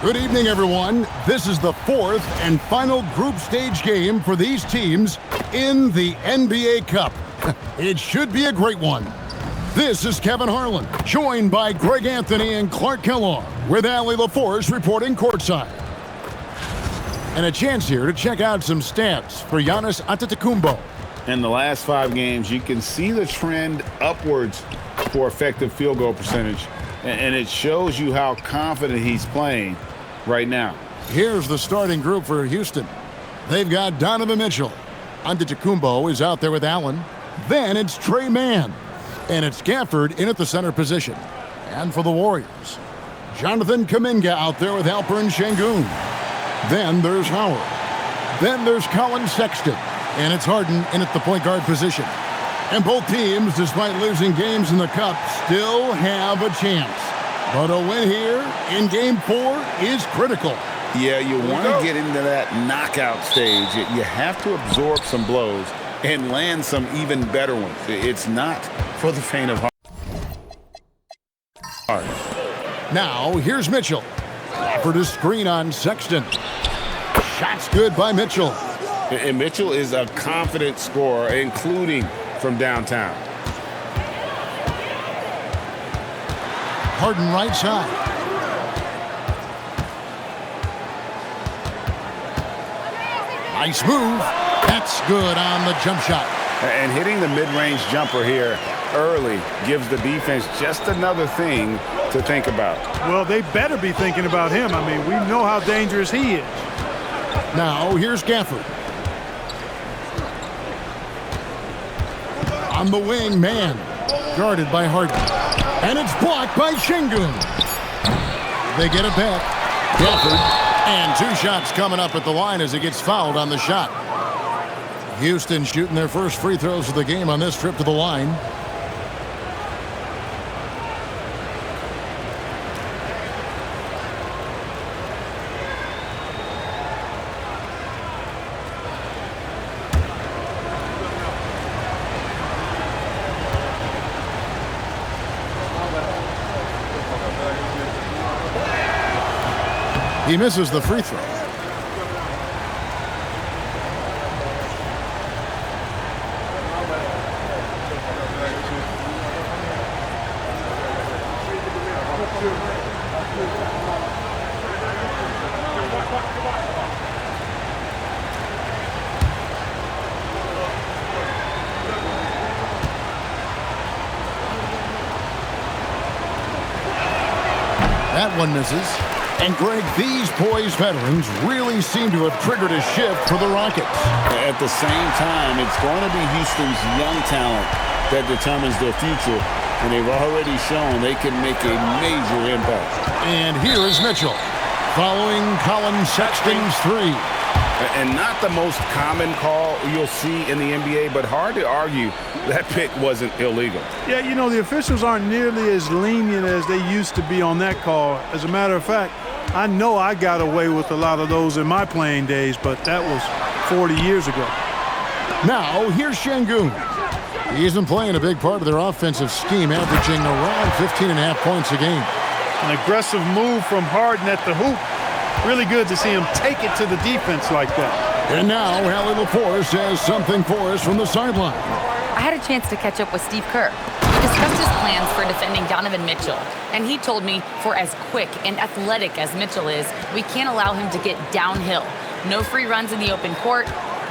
Good evening, everyone. This is the fourth and final group stage game for these teams in the NBA Cup. It should be a great one. This is Kevin Harlan, joined by Greg Anthony and Clark Kellogg, with Allie LaForce reporting courtside. And a chance here to check out some stats for Giannis Antetokounmpo. In the last 5 games, you can see the trend upwards for effective field goal percentage. And it shows you how confident he's playing right now. Here's the starting group for Houston. They've got Donovan Mitchell. Antetokounmpo is out there with Allen. Then it's Trey Mann. And it's Gafford in at the center position. And for the Warriors, Jonathan Kuminga out there with Alperen Şengün. Then there's Howard. Then there's Colin Sexton. And it's Harden in at the point guard position. And both teams, despite losing games in the Cup, still have a chance. But a win here in Game 4 is critical. Yeah, you want to get into that knockout stage. You have to absorb some blows and land some even better ones. It's not for the faint of heart. Now, here's Mitchell. Offered a screen on Sexton. Shot's good by Mitchell. And Mitchell is a confident scorer, including from downtown. Harden right side. Nice move. That's good on the jump shot. And hitting the mid-range jumper here early gives the defense just another thing to think about. Well, they better be thinking about him. I mean, we know how dangerous he is. Now, here's Gafford. On the wing, Mann. Guarded by Harden. And it's blocked by Şengün. They get it back. Gafford. And 2 shots coming up at the line as he gets fouled on the shot. Houston shooting their first free throws of the game on this trip to the line. He misses the free throw. That one misses. And Greg, these poised veterans really seem to have triggered a shift for the Rockets. At the same time, it's going to be Houston's young talent that determines their future, and they've already shown they can make a major impact. And here is Mitchell, following Colin Sexton's 3. And not the most common call you'll see in the NBA, but hard to argue that pick wasn't illegal. Yeah, you know, the officials aren't nearly as lenient as they used to be on that call. As a matter of fact, I know I got away with a lot of those in my playing days, but that was 40 years ago. Now, here's Şengün. He isn't playing a big part of their offensive scheme, averaging around 15.5 points a game. An aggressive move from Harden at the hoop. Really good to see him take it to the defense like that. And now, Allie LaForce has something for us from the sideline. I had a chance to catch up with Steve Kerr. We discussed his plans for defending Donovan Mitchell, and he told me for as quick and athletic as Mitchell is, we can't allow him to get downhill. No free runs in the open court,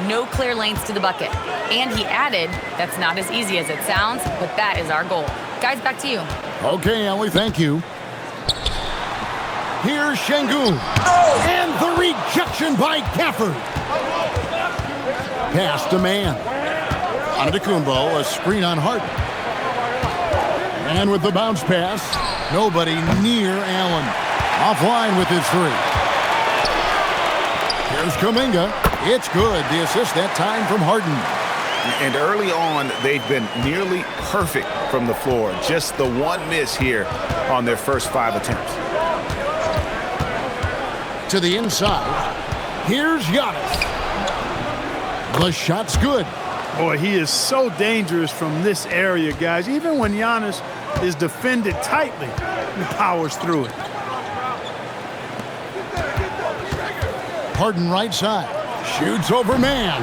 no clear lanes to the bucket. And he added, that's not as easy as it sounds, but that is our goal. Guys, back to you. Okay, Allie, thank you. Here's Şengün. And the rejection by Gafford. Pass to Mann. Antetokounmpo, a screen on Harden. And with the bounce pass, nobody near Allen. Offline with his 3. Here's Kuminga. It's good. The assist that time from Harden. And early on, they've been nearly perfect from the floor. Just the one miss here on their first 5 attempts. To the inside. Here's Giannis. The shot's good. Boy, he is so dangerous from this area, guys. Even when Giannis is defended tightly, he powers through it. Harden right side. Shoots over man.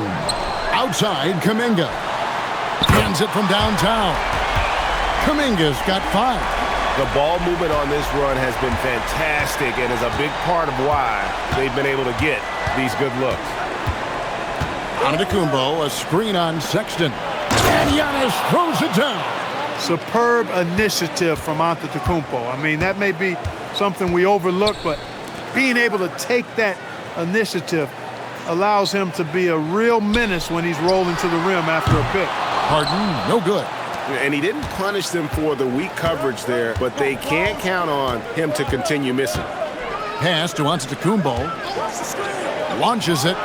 Outside, Kuminga. Hands it from downtown. Kuminga's got 5. The ball movement on this run has been fantastic and is a big part of why they've been able to get these good looks. Antetokounmpo, a screen on Sexton. And Giannis throws it down. Superb initiative from Antetokounmpo. I mean, that may be something we overlook, but being able to take that initiative allows him to be a real menace when he's rolling to the rim after a pick. Harden, no good. And he didn't punish them for the weak coverage there, but they can't count on him to continue missing. Pass to Antetokounmpo. Launches it.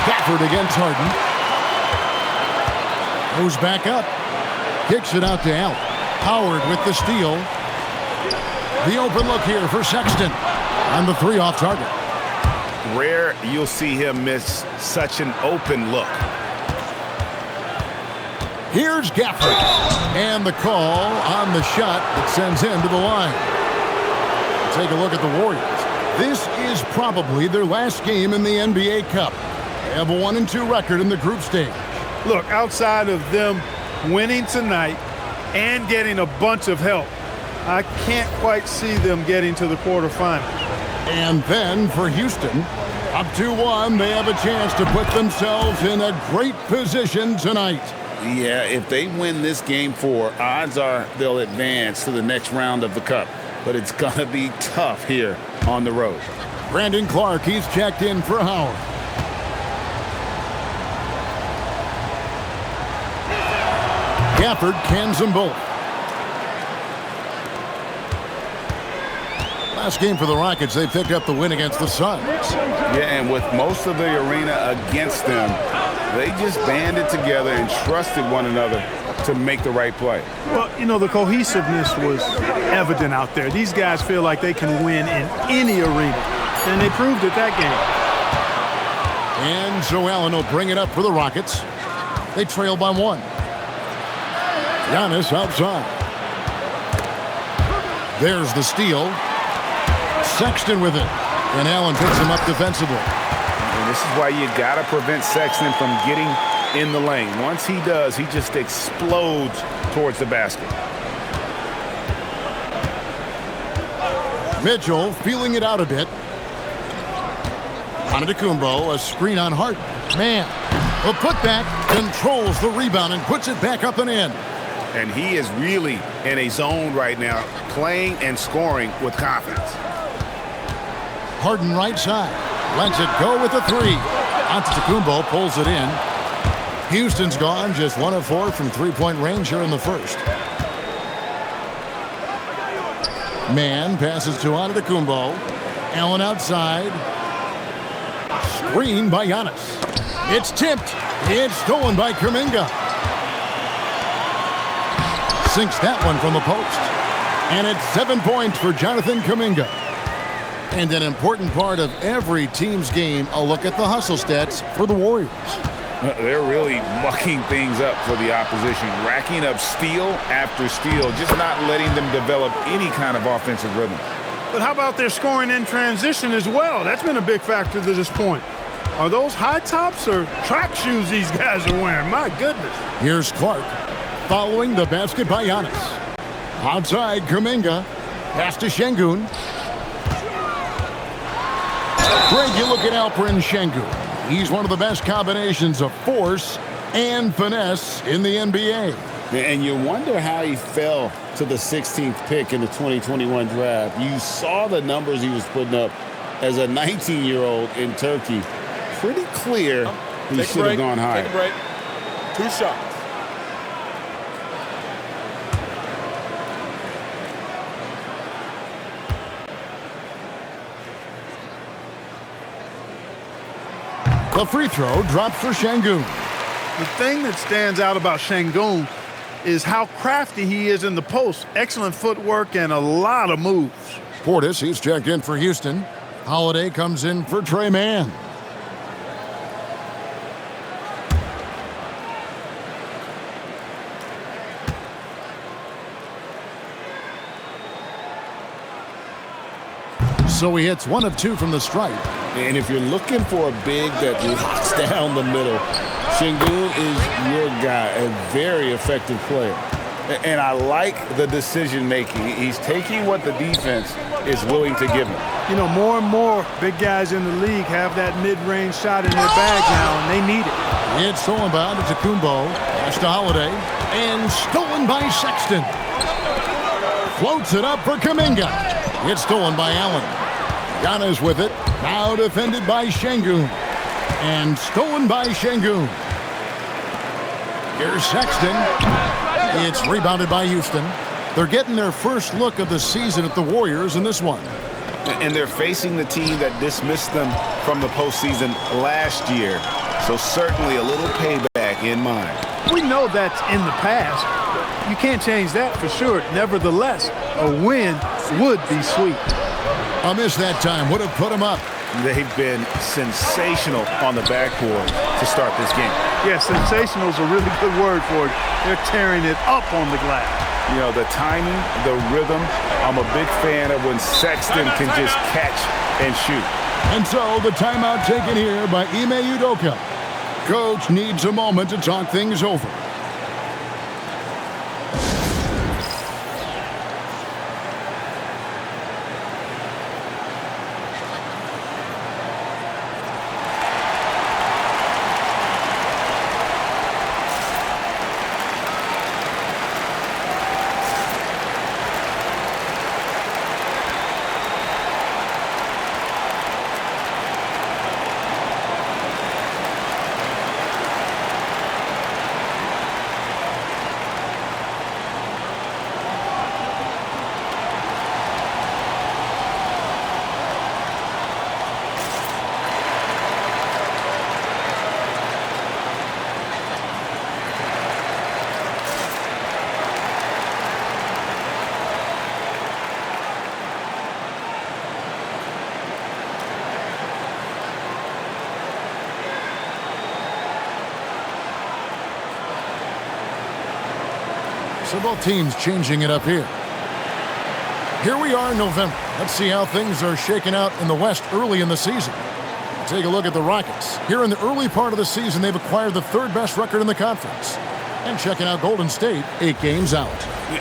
Gafford against Harden. Goes back up. Kicks it out to Allen. Howard with the steal. The open look here for Sexton. On the 3 off target. Rare you'll see him miss such an open look. Here's Gafford. And the call on the shot that sends him to the line. Take a look at the Warriors. This is probably their last game in the NBA Cup. They have a 1-2 record in the group stage. Look, outside of them winning tonight and getting a bunch of help, I can't quite see them getting to the quarterfinals. And then for Houston, up 2-1, they have a chance to put themselves in a great position tonight. Yeah, if they win this game 4, odds are they'll advance to the next round of the Cup. But it's going to be tough here on the road. Brandon Clark, he's checked in for Howard. Gafford cans them both. Last game for the Rockets, they picked up the win against the Suns. Yeah, and with most of the arena against them, they just banded together and trusted one another to make the right play. Well, you know, the cohesiveness was evident out there. These guys feel like they can win in any arena, and they proved it that game. And so Allen will bring it up for the Rockets. They trail by 1. Giannis outside. There's the steal. Sexton with it. And Allen picks him up defensively. And this is why you got to prevent Sexton from getting in the lane. Once he does, he just explodes towards the basket. Mitchell feeling it out a bit. Antetokounmpo, a screen on Harden. Man, a putback, controls the rebound and puts it back up and in. And he is really in a zone right now, playing and scoring with confidence. Harden right side. Lets it go with a 3. Antetokounmpo pulls it in. Houston's gone just 1 of 4 from 3-point range here in the first. Man passes to Antetokounmpo. Allen outside. Screen by Giannis. It's tipped. It's stolen by Kuminga. Sinks that one from the post. And it's 7 points for Jonathan Kuminga. And an important part of every team's game, a look at the hustle stats for the Warriors. They're really mucking things up for the opposition, racking up steal after steal, just not letting them develop any kind of offensive rhythm. But how about their scoring in transition as well? That's been a big factor to this point. Are those high tops or track shoes these guys are wearing? My goodness. Here's Clark following the basket by Giannis. Outside, Kuminga. Pass to Şengün. Greg, you look at Alperen Şengün. He's one of the best combinations of force and finesse in the NBA. And you wonder how he fell to the 16th pick in the 2021 draft. You saw the numbers he was putting up as a 19-year-old in Turkey. Pretty clear he should have gone higher. Take a break. 2 shots. The free throw drops for Şengün. The thing that stands out about Şengün is how crafty he is in the post. Excellent footwork and a lot of moves. Portis, he's checked in for Houston. Holiday comes in for Trey Mann. So he hits 1 of 2 from the stripe. And if you're looking for a big that locks down the middle, Şengün is your guy, a very effective player. And I like the decision-making. He's taking what the defense is willing to give him. You know, more and more big guys in the league have that mid-range shot in their bag now, and they need it. It's stolen by Antetokounmpo. Pass to Holiday. And stolen by Sexton. Floats it up for Kuminga. It's stolen by Allen. Giannis with it. Now defended by Şengün. And stolen by Şengün. Here's Sexton. It's rebounded by Houston. They're getting their first look of the season at the Warriors in this one. And they're facing the team that dismissed them from the postseason last year. So certainly a little payback in mind. We know that's in the past. You can't change that for sure. Nevertheless, a win would be sweet. A miss that time would have put him up. They've been sensational on the backboard to start this game. Yeah, sensational is a really good word for it. They're tearing it up on the glass. You know, the timing, the rhythm, I'm a big fan of when Sexton can just catch and shoot. And so the timeout taken here by Ime Udoka. Coach needs a moment to talk things over. So both teams changing it up here. Here we are in November. Let's see how things are shaking out in the West early in the season. Take a look at the Rockets. Here in the early part of the season, they've acquired the 3rd best record in the conference. And checking out Golden State, 8 games out.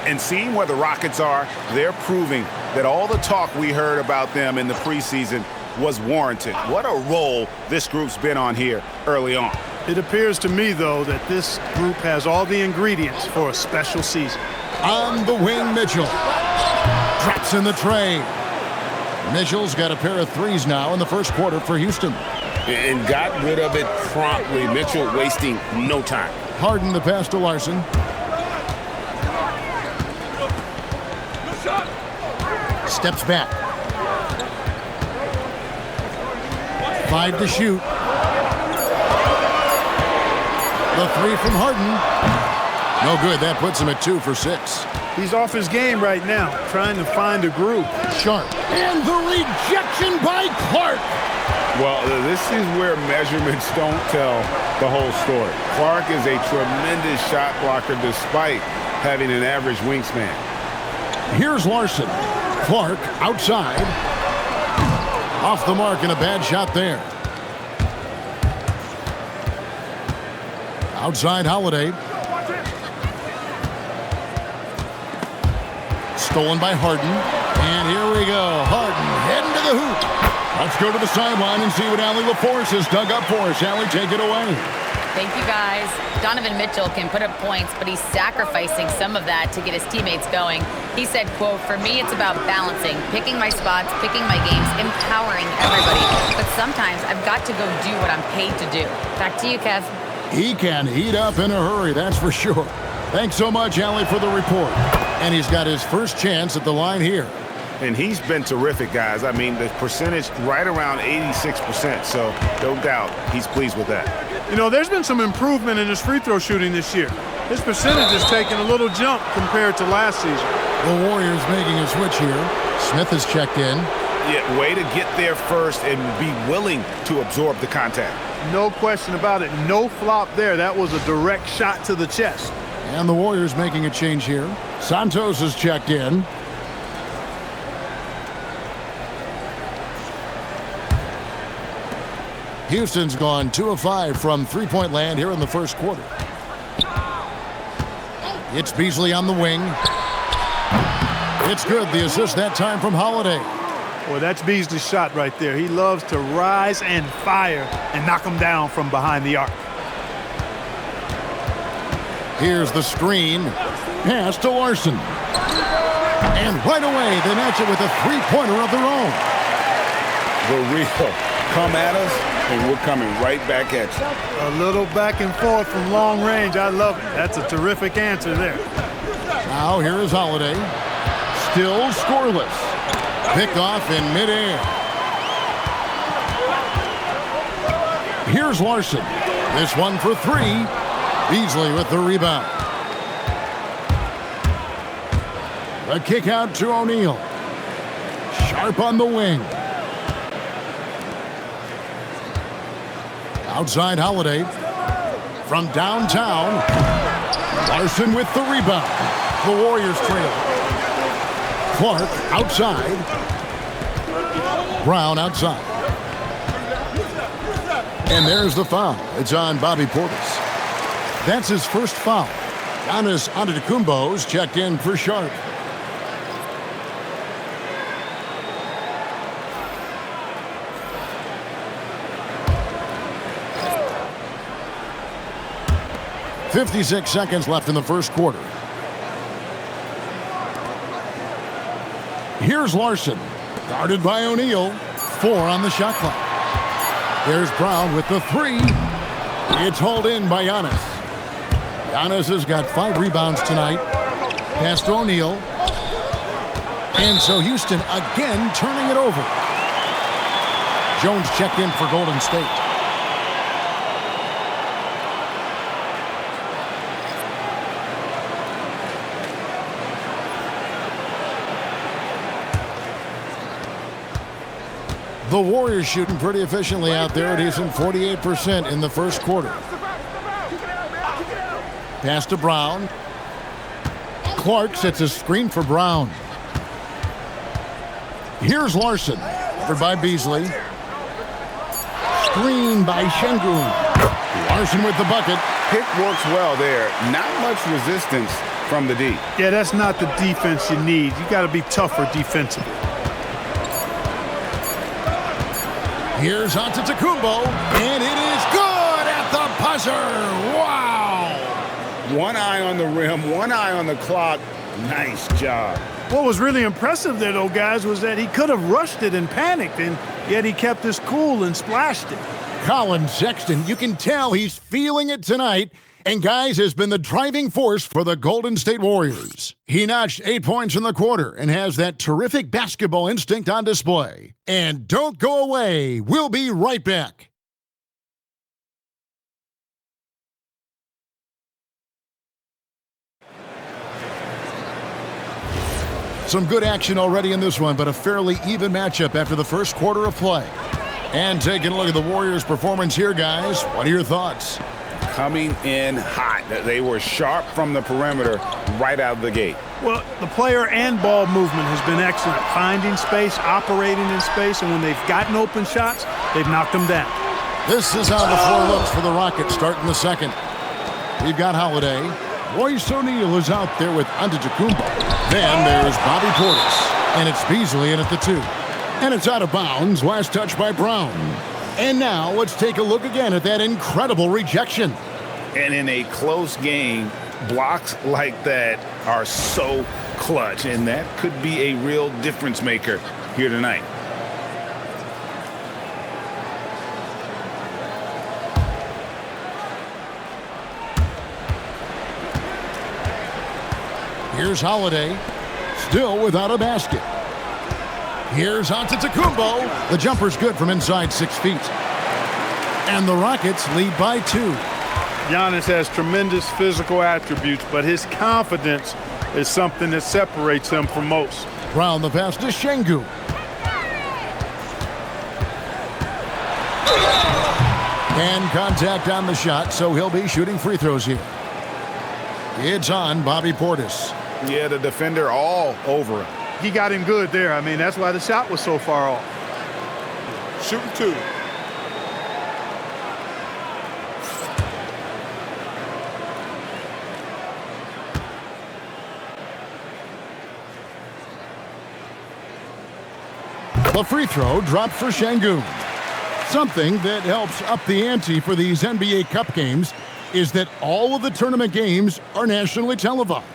And seeing where the Rockets are, they're proving that all the talk we heard about them in the preseason was warranted. What a role this group's been on here early on. It appears to me, though, that this group has all the ingredients for a special season. On the wing, Mitchell. Drops in the tray. Mitchell's got a pair of threes now in the first quarter for Houston. And got rid of it promptly. Mitchell wasting no time. Harden the pass to Larson. Steps back. 5 to shoot. The 3 from Harden. No good. That puts him at 2 for 6. He's off his game right now, trying to find a groove. Sharp. And the rejection by Clark. Well, this is where measurements don't tell the whole story. Clark is a tremendous shot blocker despite having an average wingspan. Here's Larson. Clark outside. Off the mark and a bad shot there. Outside Holiday. Stolen by Harden. And here we go. Harden heading to the hoop. Let's go to the sideline and see what Allie LaForce has dug up for us. Allie, take it away. Thank you, guys. Donovan Mitchell can put up points, but he's sacrificing some of that to get his teammates going. He said, quote, "For me, it's about balancing, picking my spots, picking my games, empowering everybody. But sometimes I've got to go do what I'm paid to do." Back to you, Kev. He can heat up in a hurry, that's for sure. Thanks so much, Allie, for the report. And he's got his first chance at the line here. And he's been terrific, guys. I mean, the percentage right around 86%, so no doubt he's pleased with that. You know, there's been some improvement in his free throw shooting this year. His percentage has taken a little jump compared to last season. The Warriors making a switch here. Smith has checked in. Yeah, way to get there first and be willing to absorb the contact. No question about it. No flop there. That was a direct shot to the chest. And the Warriors making a change here. Santos has checked in. Houston's gone 2 of 5 from three-point land here in the first quarter. It's Beasley on the wing. It's good. The assist that time from Holiday. Well, that's Beasley's shot right there. He loves to rise and fire and knock them down from behind the arc. Here's the screen. Pass to Larson. And right away, they match it with a three-pointer of their own. The real come at us, and we're coming right back at you. A little back and forth from long range. I love it. That's a terrific answer there. Now here is Holiday. Still scoreless. Pick off in midair. Here's Larson. This one for three. Beasley with the rebound. A kick out to O'Neal. Sharp on the wing. Outside Holiday. From downtown. Larson with the rebound. The Warriors trail. Clark outside. Brown outside. And there's the foul. It's on Bobby Portis. That's his first foul. Giannis Antetokounmpo's checked in for Sharp. .56 seconds left in the first quarter. Here's Larson, guarded by O'Neal. 4 on the shot clock. There's Brown with the three. It's hauled in by Giannis. Giannis has got 5 rebounds tonight. Pass to O'Neal. And so Houston again turning it over. Jones checked in for Golden State. The Warriors shooting pretty efficiently out there. A decent 48% in the first quarter. Pass to Brown. Clark sets a screen for Brown. Here's Larson. Covered by Beasley. Screen by Şengün. Larson with the bucket. Pick works well there. Not much resistance from the D. Yeah, that's not the defense you need. You got to be tougher defensively. Here's Antetokounmpo, and it is good at the buzzer. Wow! One eye on the rim, one eye on the clock. Nice job. What was really impressive there, though, guys, was that he could have rushed it and panicked, and yet he kept his cool and splashed it. Colin Sexton, you can tell he's feeling it tonight, and guys, has been the driving force for the Golden State Warriors. He notched 8 points in the quarter and has that terrific basketball instinct on display. And don't go away. We'll be right back. Some good action already in this one, but a fairly even matchup after the first quarter of play. And taking a look at the Warriors' performance here, guys. What are your thoughts? Coming in hot. They were sharp from the perimeter right out of the gate. Well, the player and ball movement has been excellent. Finding space, operating in space, and when they've gotten open shots, they've knocked them down. This is how the floor looks for the Rockets starting the second. We've got Holiday. Royce O'Neal is out there with Antetokounmpo. Then there's Bobby Portis. And it's Beasley in at the 2. And it's out of bounds. Last touch by Brown. And now let's take a look again at that incredible rejection. And in a close game, blocks like that are so clutch, and that could be a real difference maker here tonight. Here's Holiday, still without a basket. Here's Antetokounmpo. The jumper's good from inside 6 feet. And the Rockets lead by 2. Giannis has tremendous physical attributes, but his confidence is something that separates him from most. Brown the pass to Şengün. And contact on the shot, so he'll be shooting free throws here. It's on Bobby Portis. Yeah, the defender all over him. He got him good there. I mean, that's why the shot was so far off. Shooting 2. A free throw dropped for Şengün. Something that helps up the ante for these NBA Cup games is that all of the tournament games are nationally televised.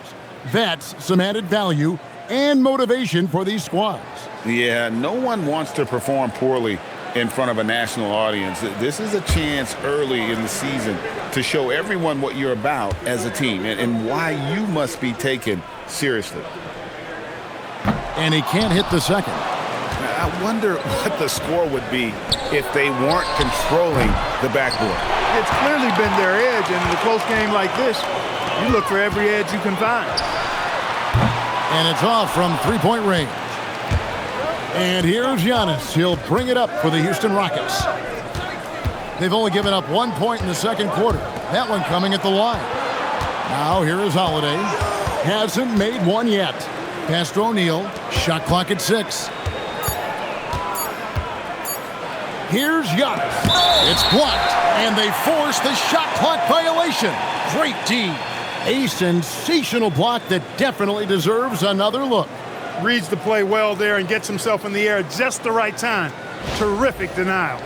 That's some added value and motivation for these squads. Yeah, no one wants to perform poorly in front of a national audience. This is a chance early in the season to show everyone what you're about as a team and why you must be taken seriously. And he can't hit the second. I wonder what the score would be if they weren't controlling the backboard. It's clearly been their edge, and in a close game like this, you look for every edge you can find. And it's off from three-point range. And here's Giannis. He'll bring it up for the Houston Rockets. They've only given up 1 point in the second quarter. That one coming at the line. Now here is Holiday. Hasn't made one yet. Pass to O'Neal. Shot clock at 6. Here's Giannis. It's blocked, and they force the shot clock violation. Great D. A sensational block that definitely deserves another look. Reads the play well there and gets himself in the air at just the right time. Terrific denial.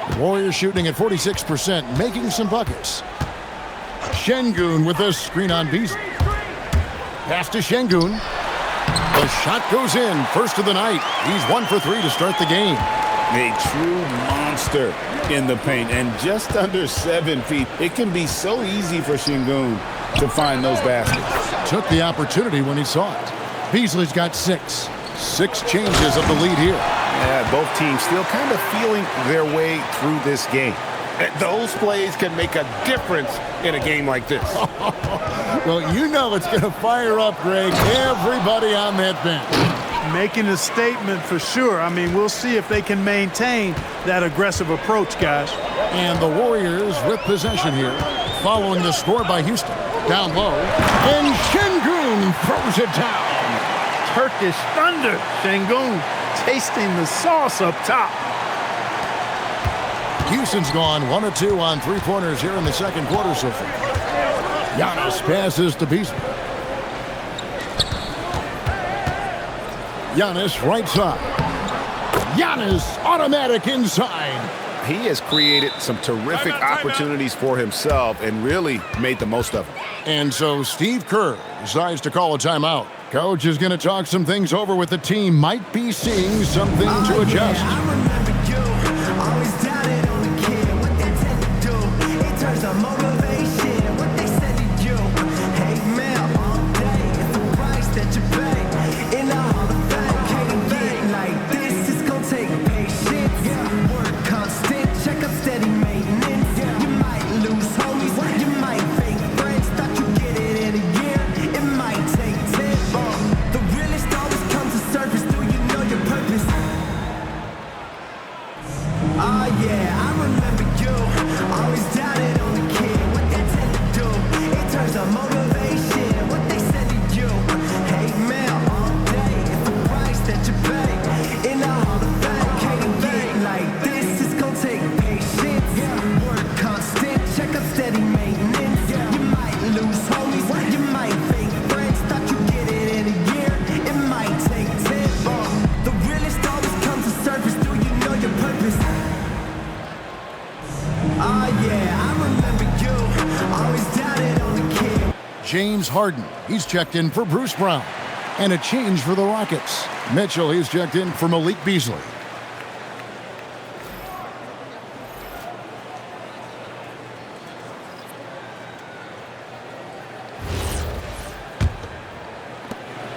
The Warriors shooting at 46%, making some buckets. Şengün with a screen on Beasley. Pass to Şengün. The shot goes in. First of the night. He's 1 for 3 to start the game. A true monster in the paint and just under 7 feet. It can be so easy for Şengün to find those baskets. Took the opportunity when he saw it. Beasley's got 6. 6 changes of the lead here. Yeah, both teams still kind of feeling their way through this game. Those plays can make a difference in a game like this. Well, you know it's going to fire up, Greg, everybody on that bench. Making a statement for sure. I mean, we'll see if they can maintain that aggressive approach, guys. And the Warriors with possession here, following the score by Houston. Down low, and Şengün throws it down. Turkish thunder. Şengün tasting the sauce up top. Houston's gone 1 of 2 on three-pointers here in the second quarter so far. Giannis passes to Beasley. Giannis right side. Giannis automatic inside. He has created some terrific opportunities for himself and really made the most of them. And so Steve Kerr decides to call a timeout. Coach is going to talk some things over with the team. Might be seeing something to adjust. James Harden, he's checked in for Bruce Brown. And a change for the Rockets. Mitchell, he's checked in for Malik Beasley.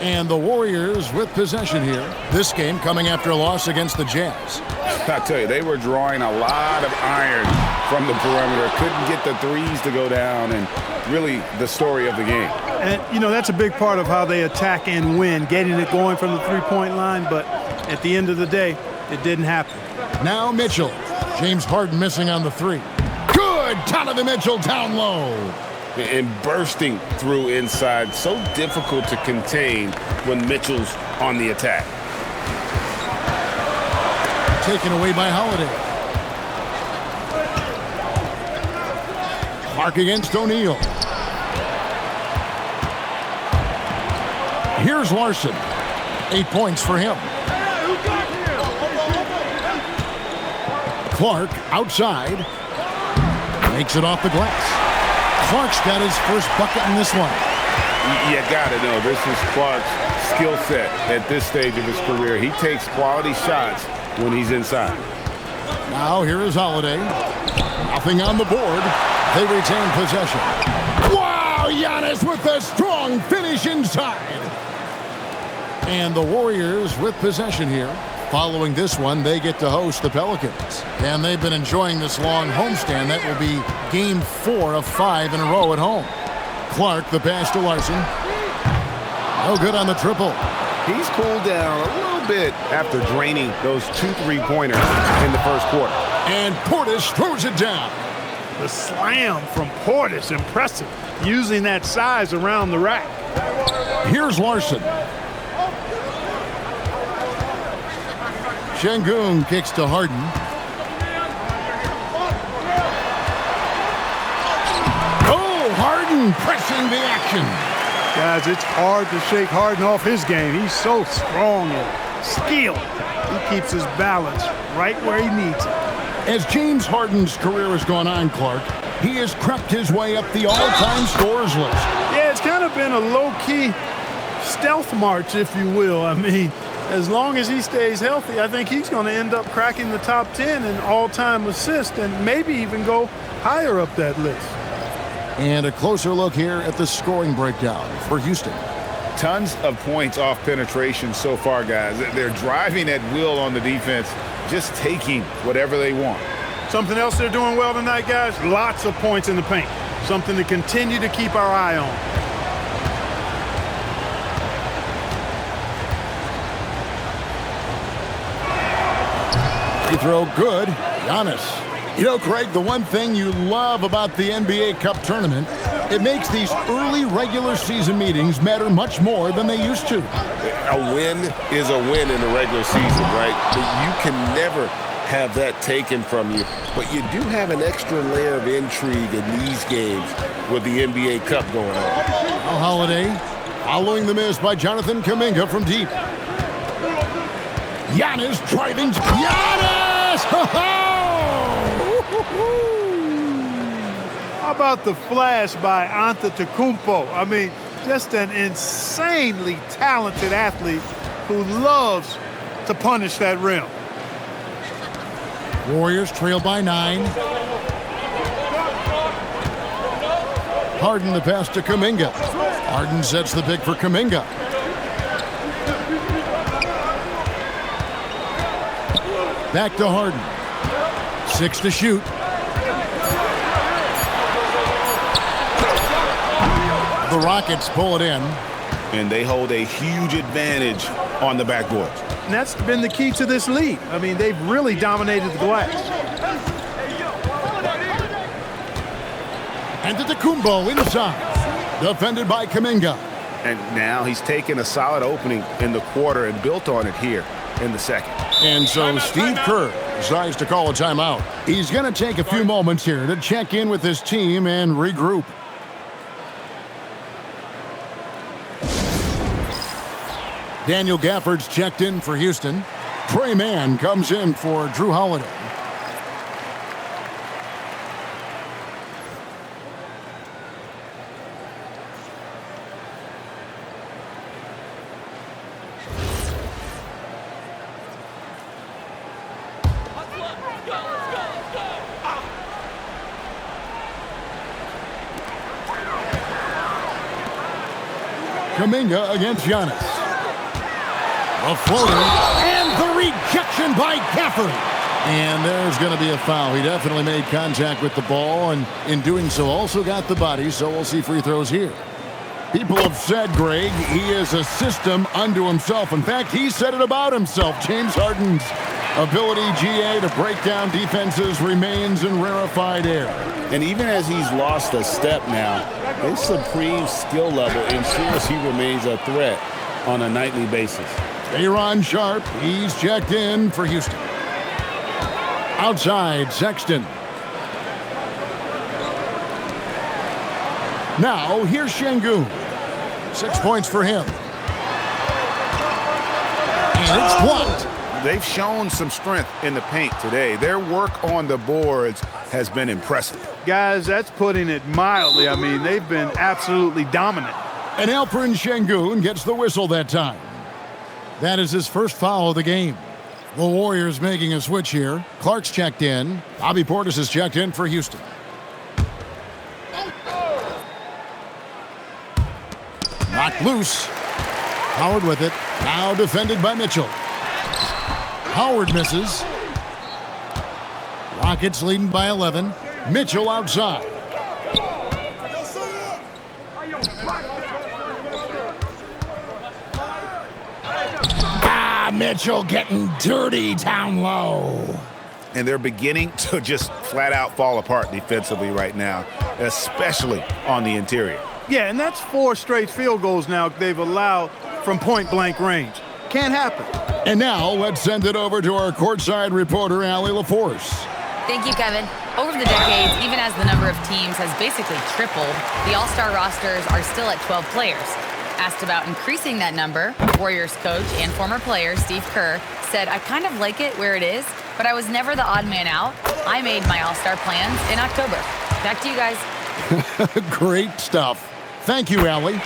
And the Warriors with possession here. This game coming after a loss against the Jazz. I tell you, they were drawing a lot of iron from the perimeter. Couldn't get the threes to go down, and really the story of the game. And, you know, that's a big part of how they attack and win, getting it going from the three-point line, but at the end of the day, it didn't happen. Now Mitchell. James Harden missing on the 3. Good! Donovan Mitchell down low. And bursting through inside. So difficult to contain when Mitchell's on the attack. Taken away by Holiday. Mark against O'Neal. Here's Larson. 8 points for him. Clark outside. Makes it off the glass. Clark's got his first bucket in this one. You got to know this is Clark's skill set at this stage of his career. He takes quality shots when he's inside. Now here is Holiday. Nothing on the board. They retain possession. Wow, Giannis with a strong finish inside. And the Warriors with possession here. Following this one, they get to host the Pelicans. And they've been enjoying this long homestand. That will be game 4 of 5 in a row at home. Clark, the pass to Larson. No good on the triple. He's cooled down a little bit after draining those 2 3-pointers in the first quarter. And Portis throws it down. The slam from Portis, impressive. Using that size around the rack. Here's Larson. Şengün kicks to Harden. Oh, Harden pressing the action. Guys, it's hard to shake Harden off his game. He's so strong and skilled. He keeps his balance right where he needs it. As James Harden's career has gone on, Clark, he has crept his way up the all-time scorers list. Yeah, it's kind of been a low-key stealth march, if you will. I mean, as long as he stays healthy, I think he's going to end up cracking the top 10 in all-time assists and maybe even go higher up that list. And a closer look here at the scoring breakdown for Houston. Tons of points off penetration so far, guys. They're driving at will on the defense, just taking whatever they want. Something else they're doing well tonight, guys, lots of points in the paint. Something to continue to keep our eye on. Free throw good. Giannis. You know, Craig, the one thing you love about the NBA Cup tournament, it makes these early regular season meetings matter much more than they used to. A win is a win in the regular season, right? But you can never have that taken from you. But you do have an extra layer of intrigue in these games with the NBA Cup going on. Now Holiday following the miss by Jonathan Kuminga from deep. Giannis driving. Giannis! How about the flash by Antetokounmpo? I mean, just an insanely talented athlete who loves to punish that rim. Warriors trail by 9. Harden the pass to Kuminga. Harden sets the pick for Kuminga. Back to Harden. 6 to shoot. The Rockets pull it in. And they hold a huge advantage on the backboard. And that's been the key to this league. I mean, they've really dominated the glass. Antetokounmpo inside. Defended by Kuminga. And now he's taken a solid opening in the quarter and built on it here in the second. And so Steve Kerr decides to call a timeout. He's going to take a few moments here to check in with his team and regroup. Daniel Gafford's checked in for Houston. Trey Mann comes in for Drew Holiday. Kuminga against Giannis. A floater, and the rejection by Gafford. And there's going to be a foul. He definitely made contact with the ball, and in doing so also got the body, so we'll see free throws here. People have said, Greg, he is a system unto himself. In fact, he said it about himself. James Harden's ability, GA, to break down defenses remains in rarefied air. And even as he's lost a step now, his supreme skill level ensures he remains a threat on a nightly basis. Aaron Sharp, he's checked in for Houston. Outside, Sexton. Now, here's Şengün. 6 points for him. And it's blocked. They've shown some strength in the paint today. Their work on the boards has been impressive. Guys, that's putting it mildly. I mean, they've been absolutely dominant. And Alperen Şengün gets the whistle that time. That is his first foul of the game. The Warriors making a switch here. Clark's checked in. Bobby Portis is checked in for Houston. Knocked loose. Howard with it. Now defended by Mitchell. Howard misses. Rockets leading by 11. Mitchell outside. Mitchell getting dirty down low. And they're beginning to just flat out fall apart defensively right now, especially on the interior. Yeah, and that's 4 straight field goals now they've allowed from point-blank range. Can't happen. And now let's send it over to our courtside reporter, Allie LaForce. Thank you, Kevin. Over the decades, even as the number of teams has basically tripled, the All-Star rosters are still at 12 players. Asked about increasing that number, Warriors coach and former player Steve Kerr said, "I kind of like it where it is, but I was never the odd man out. I made my All-Star plans in October." Back to you guys. Great stuff. Thank you, Allie.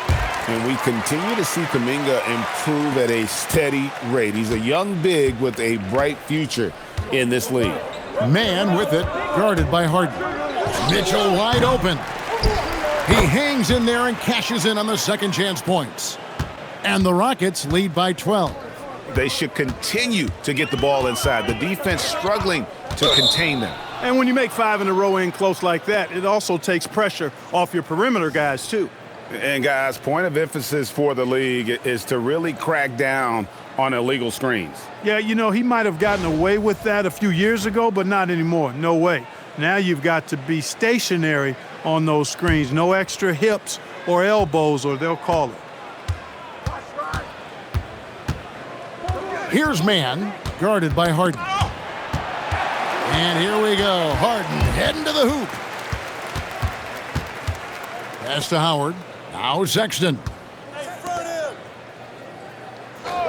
And we continue to see Kuminga improve at a steady rate. He's a young big with a bright future in this league. Man with it, guarded by Harden. Mitchell wide open. He hangs in there and cashes in on the second chance points. And the Rockets lead by 12. They should continue to get the ball inside. The defense struggling to contain them. And when you make 5 in a row in close like that, it also takes pressure off your perimeter guys, too. And, guys, point of emphasis for the league is to really crack down on illegal screens. Yeah, you know, he might have gotten away with that a few years ago, but not anymore. No way. Now you've got to be stationary on those screens. No extra hips or elbows, or they'll call it. Here's man, guarded by Harden. And here we go. Harden heading to the hoop. Pass to Howard. Now Sexton.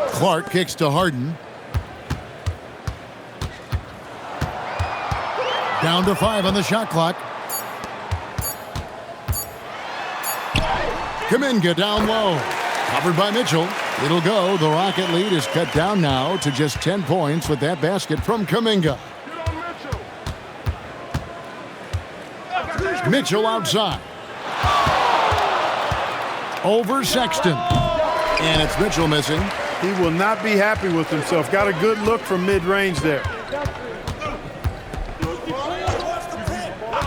Clark kicks to Harden. Down to 5 on the shot clock. Kuminga down low. Covered by Mitchell. It'll go. The Rocket lead is cut down now to just 10 points with that basket from Kuminga. Mitchell outside. Over Sexton. And it's Mitchell missing. He will not be happy with himself. Got a good look from mid-range there.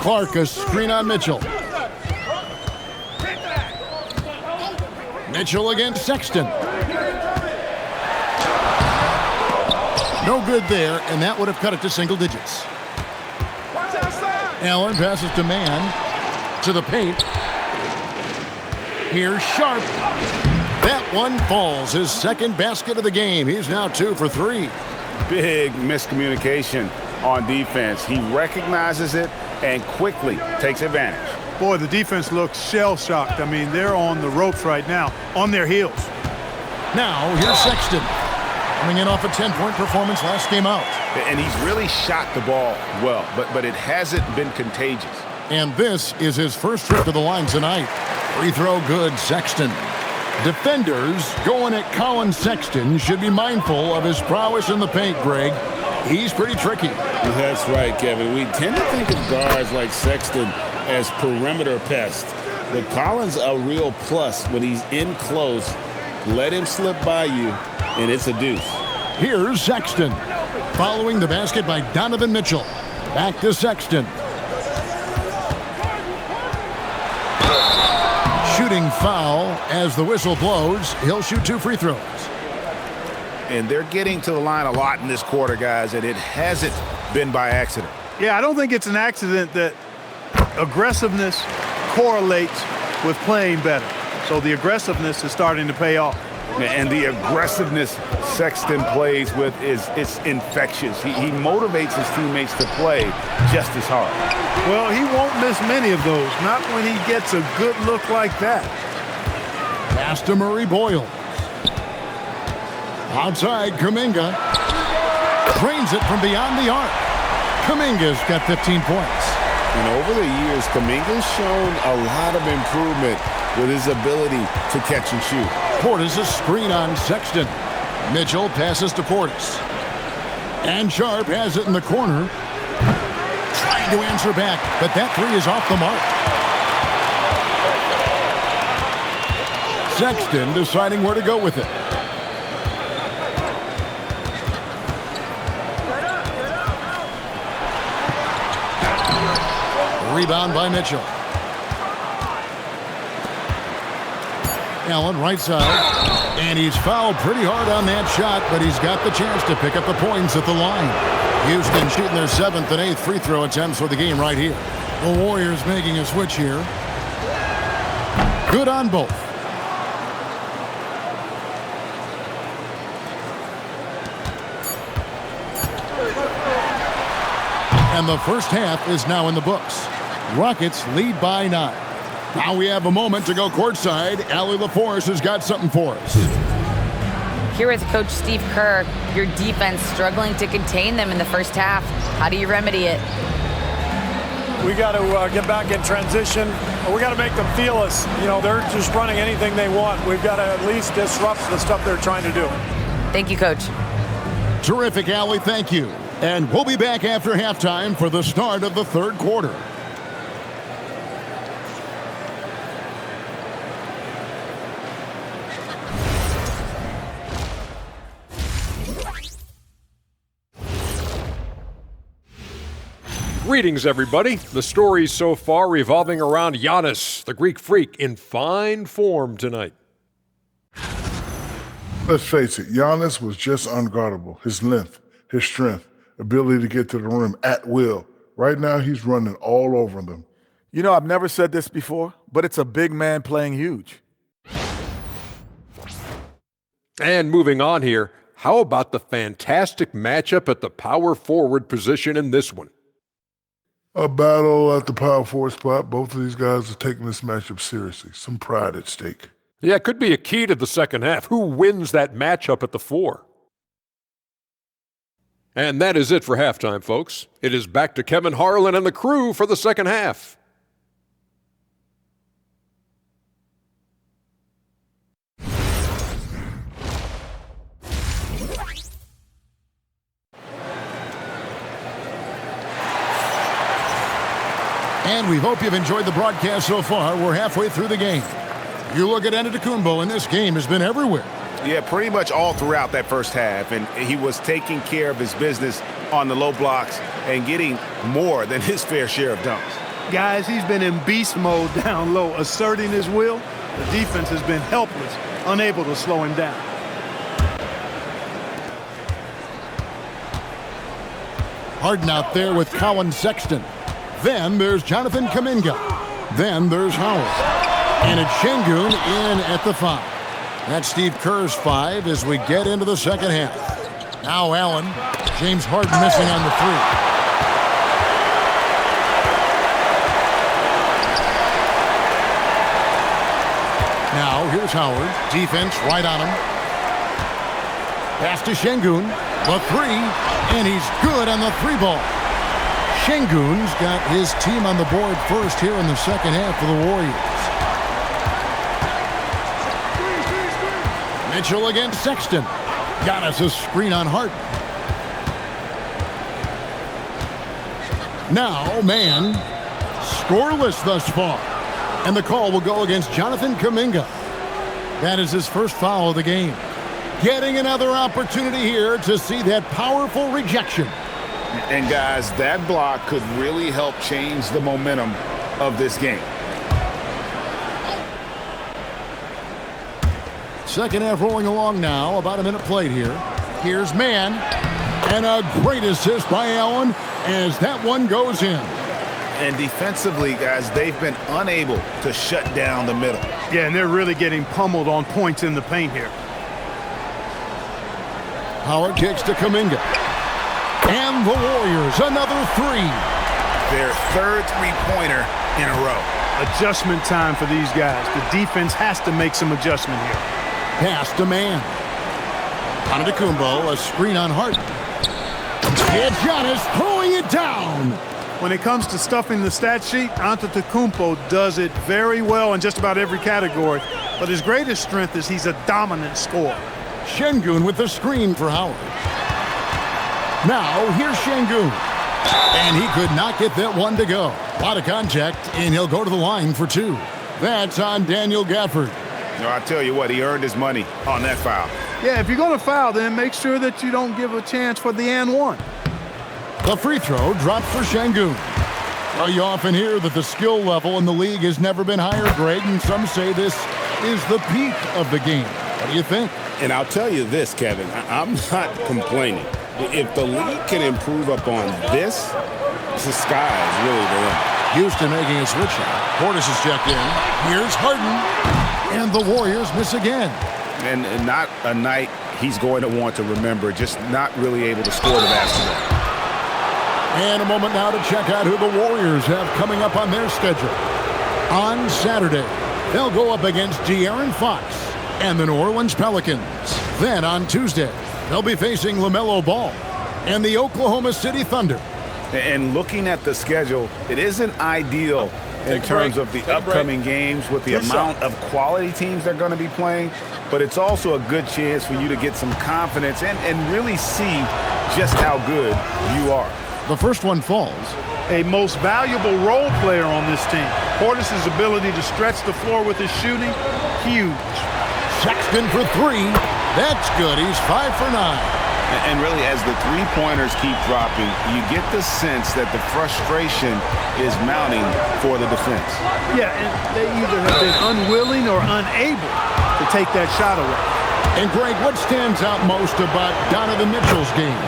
Clark, a screen on Mitchell. Mitchell against Sexton. No good there, and that would have cut it to single digits. Allen passes to man, to the paint. Here's Sharp. That one falls, his second basket of the game. He's now 2 for 3. Big miscommunication on defense. He recognizes it and quickly takes advantage. Boy, the defense looks shell-shocked. I mean, they're on the ropes right now, on their heels. Now, here's Sexton. Coming in off a 10-point performance last game out. And he's really shot the ball well, but it hasn't been contagious. And this is his first trip to the line tonight. Free throw good, Sexton. Defenders going at Colin Sexton should be mindful of his prowess in the paint, Greg. He's pretty tricky. That's right, Kevin. We tend to think of guards like Sexton as perimeter pests. But Collins a real plus when he's in close. Let him slip by you, and it's a deuce. Here's Sexton. Following the basket by Donovan Mitchell. Back to Sexton. Shooting foul as the whistle blows. He'll shoot 2 free throws. And they're getting to the line a lot in this quarter, guys, and it hasn't been by accident. Yeah, I don't think it's an accident that aggressiveness correlates with playing better. So the aggressiveness is starting to pay off. And the aggressiveness Sexton plays with it's infectious. He motivates his teammates to play just as hard. Well, he won't miss many of those, not when he gets a good look like that. Pass to Murray Boyle. Outside, Kuminga. Drains it from beyond the arc. Kuminga's got 15 points. And over the years, Kuminga's shown a lot of improvement with his ability to catch and shoot. Portis a screen on Sexton. Mitchell passes to Portis. And Sharp has it in the corner. Trying to answer back, but that three is off the mark. Sexton deciding where to go with it. Rebound by Mitchell. Allen right side. And he's fouled pretty hard on that shot, but he's got the chance to pick up the points at the line. Houston shooting their 7th and 8th free throw attempts for the game right here. The Warriors making a switch here. Good on both. And the first half is now in the books. Rockets lead by 9. Now we have a moment to go courtside. Allie LaForce has got something for us. Here with Coach Steve Kerr, your defense struggling to contain them in the first half. How do you remedy it? We got to get back in transition. We got to make them feel us. You know, they're just running anything they want. We've got to at least disrupt the stuff they're trying to do. Thank you, Coach. Terrific, Allie. Thank you. And we'll be back after halftime for the start of the third quarter. Greetings, everybody. The stories so far revolving around Giannis, the Greek freak, in fine form tonight. Let's face it, Giannis was just unguardable. His length, his strength, ability to get to the rim at will. Right now, he's running all over them. You know, I've never said this before, but it's a big man playing huge. And moving on here, how about the fantastic matchup at the power forward position in this one? A battle at the power forward spot. Both of these guys are taking this matchup seriously. Some pride at stake. Yeah, it could be a key to the second half. Who wins that matchup at the 4? And that is it for halftime, folks. It is back to Kevin Harlan and the crew for the second half. And we hope you've enjoyed the broadcast so far. We're halfway through the game. You look at Antetokounmpo, and this game has been everywhere. Yeah, pretty much all throughout that first half. And he was taking care of his business on the low blocks and getting more than his fair share of dunks. Guys, he's been in beast mode down low, asserting his will. The defense has been helpless, unable to slow him down. Harden out there with Colin Sexton. Then there's Jonathan Kuminga. Then there's Howard. And it's Şengün in at the 5. That's Steve Kerr's 5 as we get into the second half. Now Allen. James Harden missing on the 3. Now here's Howard. Defense right on him. Pass to Şengün. The 3. And he's good on the 3 ball. Şengün's got his team on the board first here in the second half for the Warriors. Mitchell against Sexton. Got us a screen on Harden. Now, man, scoreless thus far. And the call will go against Jonathan Kuminga. That is his first foul of the game. Getting another opportunity here to see that powerful rejection. And guys, that block could really help change the momentum of this game. Second half rolling along now. About a minute played here. Here's Mann. And a great assist by Allen as that one goes in. And defensively, guys, they've been unable to shut down the middle. Yeah, and they're really getting pummeled on points in the paint here. Howard kicks to Kuminga. And the Warriors, another 3. Their third three-pointer in a row. Adjustment time for these guys. The defense has to make some adjustment here. Pass to Mann. Antetokounmpo, a screen on Harden. And Giannis throwing it down. When it comes to stuffing the stat sheet, Antetokounmpo does it very well in just about every category. But his greatest strength is he's a dominant scorer. Şengün with the screen for Howard. Now, here's Şengün. And he could not get that one to go. A lot of contact, and he'll go to the line for two. That's on Daniel Gafford. No, I tell you what, he earned his money on that foul. Yeah, if you're going to foul, then make sure that you don't give a chance for the and one. The free throw dropped for Şengün. Well, you often hear that the skill level in the league has never been higher, Greg, and some say this is the peak of the game. What do you think? And I'll tell you this, Kevin, I'm not complaining. If the league can improve upon this, the sky is really the limit. Houston making a switch shot. Portis is checked in. Here's Harden. And the Warriors miss again. And not a night he's going to want to remember, just not really able to score the basketball. And a moment now to check out who the Warriors have coming up on their schedule. On Saturday, they'll go up against De'Aaron Fox and the New Orleans Pelicans. Then on Tuesday, they'll be facing LaMelo Ball and the Oklahoma City Thunder. And looking at the schedule, it isn't ideal in terms of the upcoming games with the amount of quality teams they're going to be playing, but it's also a good chance for you to get some confidence and really see just how good you are. The first one falls. A most valuable role player on this team. Portis' ability to stretch the floor with his shooting, huge. Sexton for three. That's good. He's 5 for 9. And really, as the three-pointers keep dropping, you get the sense that the frustration is mounting for the defense. Yeah, and they either have been unwilling or unable to take that shot away. And Greg, what stands out most about Donovan Mitchell's game?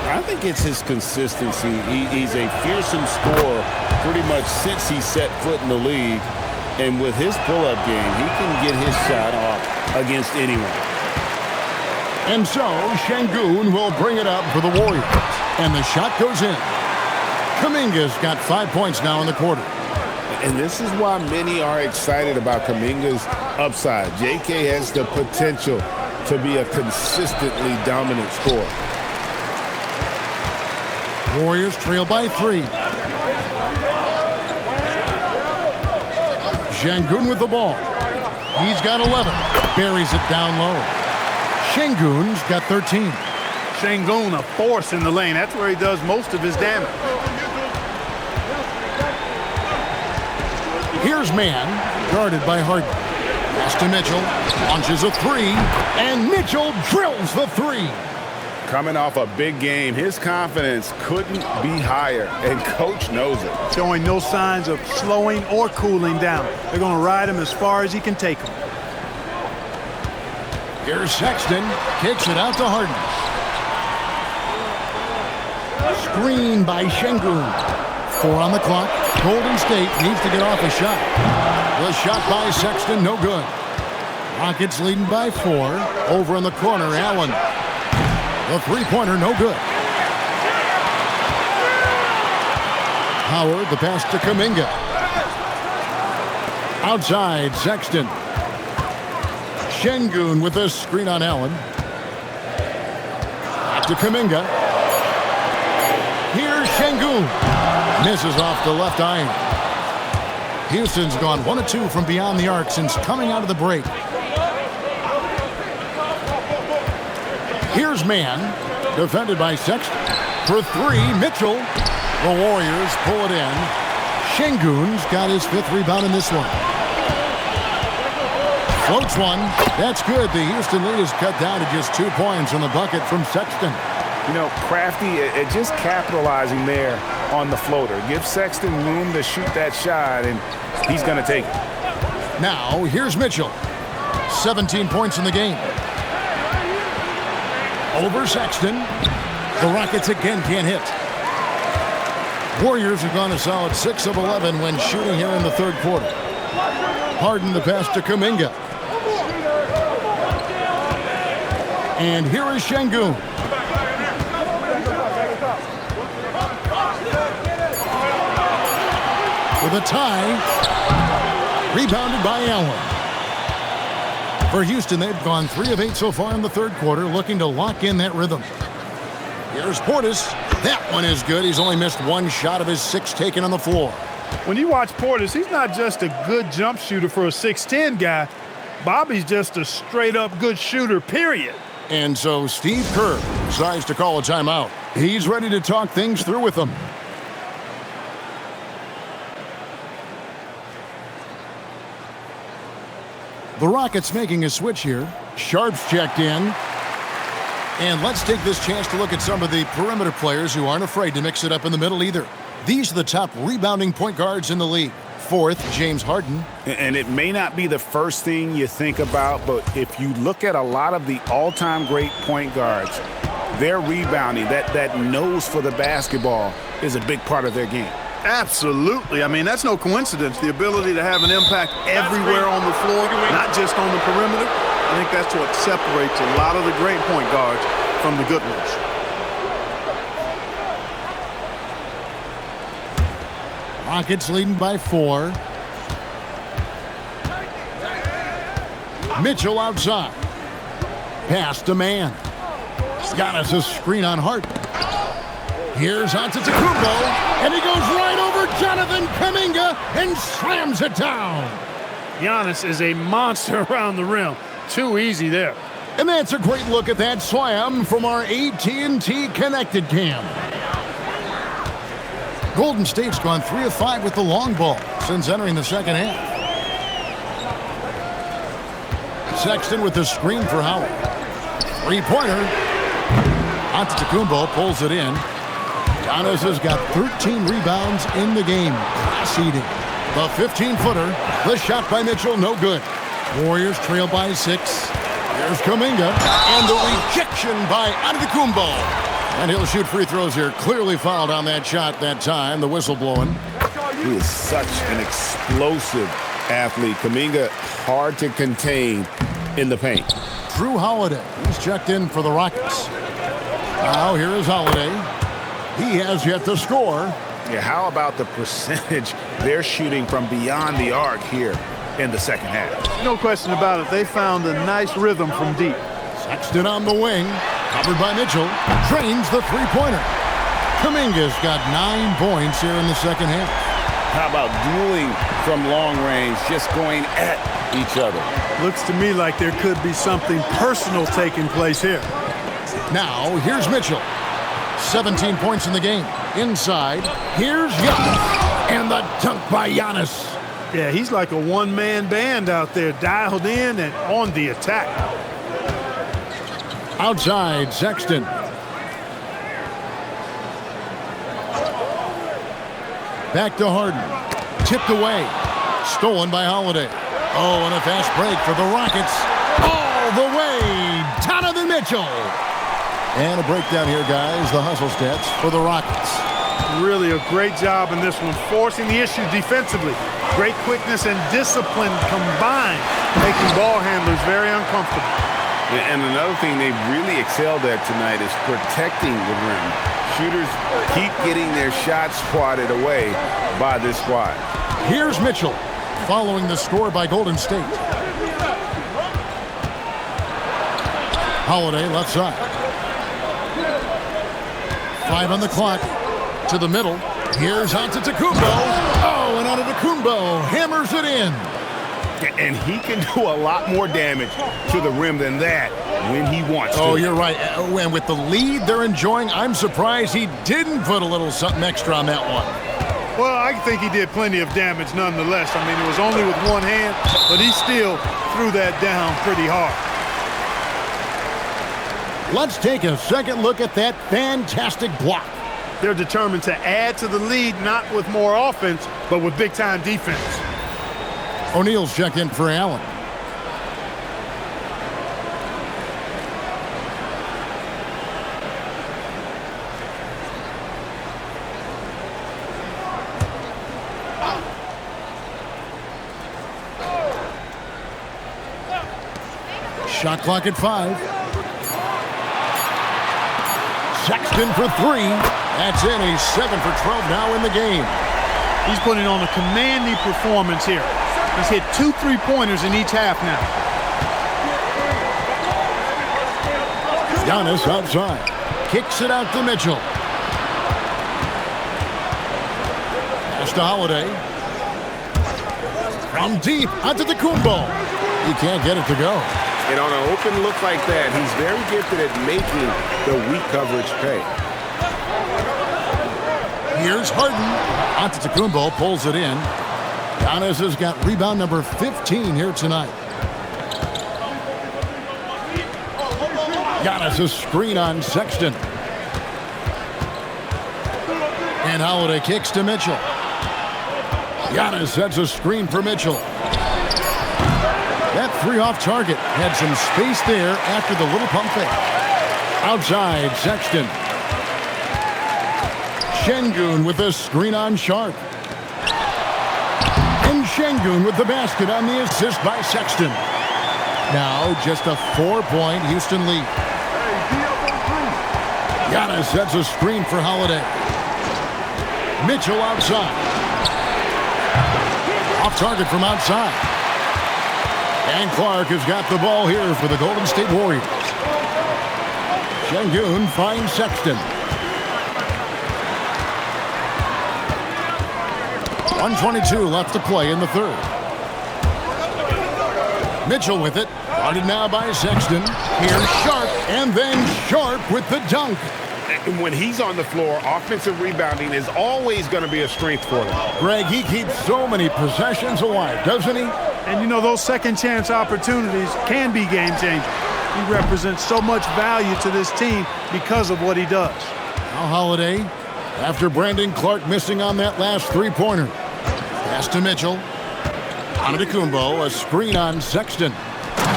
I think it's his consistency. He's a fearsome scorer pretty much since he set foot in the league. And with his pull-up game, he can get his shot off against anyone. And so, Şengün will bring it up for the Warriors. And the shot goes in. Kuminga's got 5 points now in the quarter. And this is why many are excited about Kuminga's upside. JK has the potential to be a consistently dominant scorer. Warriors trail by 3. Şengün with the ball. He's got 11. Buries it down low. Şengün's got 13. Şengün, a force in the lane. That's where he does most of his damage. Here's man, guarded by Harden. Pass to Mitchell. Launches a three. And Mitchell drills the three. Coming off a big game, his confidence couldn't be higher, and Coach knows it. Showing no signs of slowing or cooling down. They're going to ride him as far as he can take him. Here's Sexton. Kicks it out to Harden. Screen by Şengün. 4 on the clock. Golden State needs to get off a shot. The shot by Sexton, no good. Rockets leading by 4. Over in the corner, Allen. The three-pointer, no good. Howard, the pass to Kuminga. Outside, Sexton. Şengün with a screen on Allen. Back to Kuminga. Here's Şengün. Misses off the left iron. Houston's gone 1 of 2 from beyond the arc since coming out of the break. Here's man, defended by Sexton. For 3, Mitchell. The Warriors pull it in. Şengün's got his 5th rebound in this one. Floats one. That's good. The Houston lead is cut down to just 2 points on the bucket from Sexton. You know, Crafty, just capitalizing there on the floater. Give Sexton room to shoot that shot, and he's going to take it. Now, here's Mitchell. 17 points in the game. Over Sexton. The Rockets again can't hit. Warriors have gone a solid 6 of 11 when shooting here in the third quarter. Harden the pass to Kuminga. And here is Şengün. With a tie. Rebounded by Allen. For Houston, they've gone 3 of 8 so far in the third quarter, looking to lock in that rhythm. Here's Portis. That one is good. He's only missed 1 shot of his 6 taken on the floor. When you watch Portis, he's not just a good jump shooter for a 6'10 guy. Bobby's just a straight-up good shooter, period. And so Steve Kerr decides to call a timeout. He's ready to talk things through with them. The Rockets making a switch here. Sharp's checked in. And let's take this chance to look at some of the perimeter players who aren't afraid to mix it up in the middle either. These are the top rebounding point guards in the league. 4th, James Harden. And it may not be the first thing you think about, but if you look at a lot of the all-time great point guards, their rebounding, that nose for the basketball is a big part of their game. Absolutely. I mean, that's no coincidence. The ability to have an impact everywhere on the floor, not just on the perimeter. I think that's what separates a lot of the great point guards from the good ones. Rockets leading by 4. Mitchell outside. Pass to man. Giannis' screen on Harden. Here's Antetokounmpo, and he goes right over Jonathan Kuminga and slams it down. Giannis is a monster around the rim. Too easy there. And that's a great look at that slam from our AT&T Connected Cam. Golden State's gone 3 of 5 with the long ball since entering the second half. Sexton with the screen for Howard. 3-pointer. Antetokounmpo pulls it in. Giannis has got 13 rebounds in the game. Class-eating. The 15-footer. The shot by Mitchell, no good. Warriors trail by 6. There's Kuminga. And the rejection by Antetokounmpo. And he'll shoot free throws here. Clearly fouled on that shot that time. The whistle blowing. He is such an explosive athlete. Kuminga hard to contain in the paint. Drew Holiday. He's checked in for the Rockets. Now here is Holiday. He has yet to score. Yeah, how about the percentage they're shooting from beyond the arc here in the second half? No question about it. They found a nice rhythm from deep. Sexton on the wing. Covered by Mitchell. Drains the 3-pointer. Kuminga's got 9 points here in the second half. How about dueling from long range, just going at each other? Looks to me like there could be something personal taking place here. Now, here's Mitchell. 17 points in the game. Inside, here's Giannis. And the dunk by Giannis. Yeah, he's like a one-man band out there, dialed in and on the attack. Outside, Sexton. Back to Harden. Tipped away. Stolen by Holiday. Oh, and a fast break for the Rockets. All the way, Donovan Mitchell. And a breakdown here, guys. The hustle stats for the Rockets. Really a great job in this one, forcing the issue defensively. Great quickness and discipline combined, making ball handlers very uncomfortable. And another thing they've really excelled at tonight is protecting the rim. Shooters keep getting their shots swatted away by this squad. Here's Mitchell, following the score by Golden State. Holiday left side. 5 on the clock. To the middle. Here's Antetokounmpo. Oh, and Antetokounmpo hammers it in. And he can do a lot more damage to the rim than that when he wants to. Oh, you're right. And with the lead they're enjoying, I'm surprised he didn't put a little something extra on that one. Well, I think he did plenty of damage nonetheless. I mean, it was only with one hand, but he still threw that down pretty hard. Let's take a second look at that fantastic block. They're determined to add to the lead, not with more offense, but with big-time defense. O'Neal's checked in for Allen. Shot clock at 5. Sexton for 3. That's in. He's 7 for 12 now in the game. He's putting on a commanding performance here. He's hit 2 3-pointers in each half now. Giannis outside. Kicks it out to Mitchell. Pass to Holiday. From deep, Antetokounmpo. He can't get it to go. And on an open look like that, he's very gifted at making the weak coverage pay. Here's Harden. Antetokounmpo pulls it in. Giannis has got rebound number 15 here tonight. Giannis a screen on Sexton. And Holiday kicks to Mitchell. Giannis sets a screen for Mitchell. That three off target had some space there after the little pump fake. Outside, Sexton. Şengün with a screen on Sharp. And Şengün with the basket on the assist by Sexton. Now just a 4-point Houston lead. Giannis sets a screen for Holiday. Mitchell outside. Off target from outside. And Clark has got the ball here for the Golden State Warriors. Şengün finds Sexton. 1:22 left to play in the third. Mitchell with it. Guarded now by Sexton. Here's Sharp. And then Sharp with the dunk. And when he's on the floor, offensive rebounding is always going to be a strength for him. Greg, he keeps so many possessions alive, doesn't he? And you know, those second chance opportunities can be game changing. He represents so much value to this team because of what he does. Now Holiday, after Brandon Clark missing on that last three-pointer. Pass to Mitchell. Antetokounmpo, a screen on Sexton.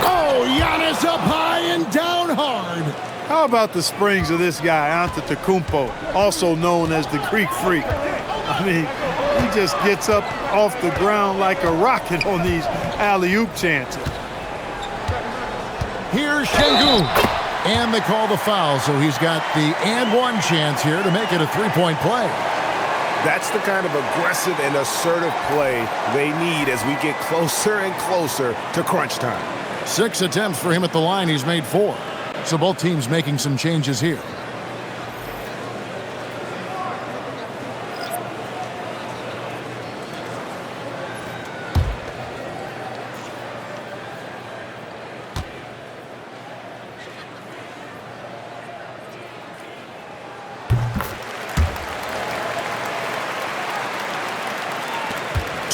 Oh, Giannis up high and down hard. How about the springs of this guy, Antetokounmpo, also known as the Greek Freak? I mean, he just gets up off the ground like a rocket on these alley-oop chances. Here's Şengün. And they call the foul, so he's got the and one chance here to make it a three-point play. That's the kind of aggressive and assertive play they need as we get closer and closer to crunch time. 6 attempts for him at the line. He's made 4. So both teams making some changes here.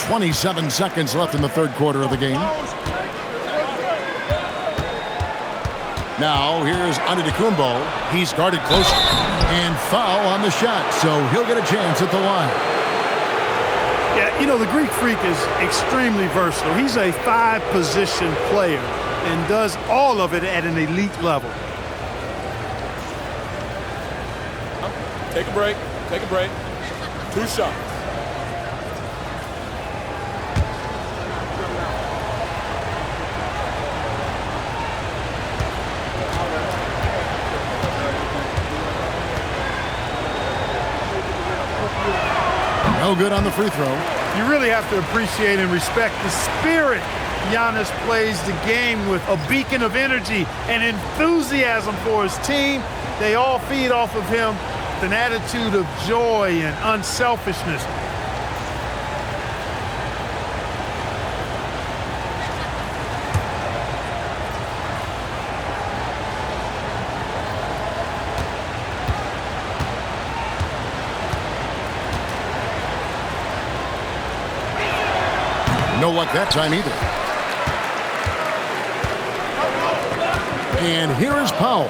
.27 seconds left in the third quarter of the game. Now, here's Antetokounmpo. He's guarded closely. And foul on the shot, so he'll get a chance at the line. Yeah, you know, the Greek Freak is extremely versatile. He's a 5-position player and does all of it at an elite level. Take a break. Take a break. 2 shots. No good on the free throw. You really have to appreciate and respect the spirit Giannis plays the game with, a beacon of energy and enthusiasm for his team. They all feed off of him with an attitude of joy and unselfishness. No luck that time either. And here is Powell.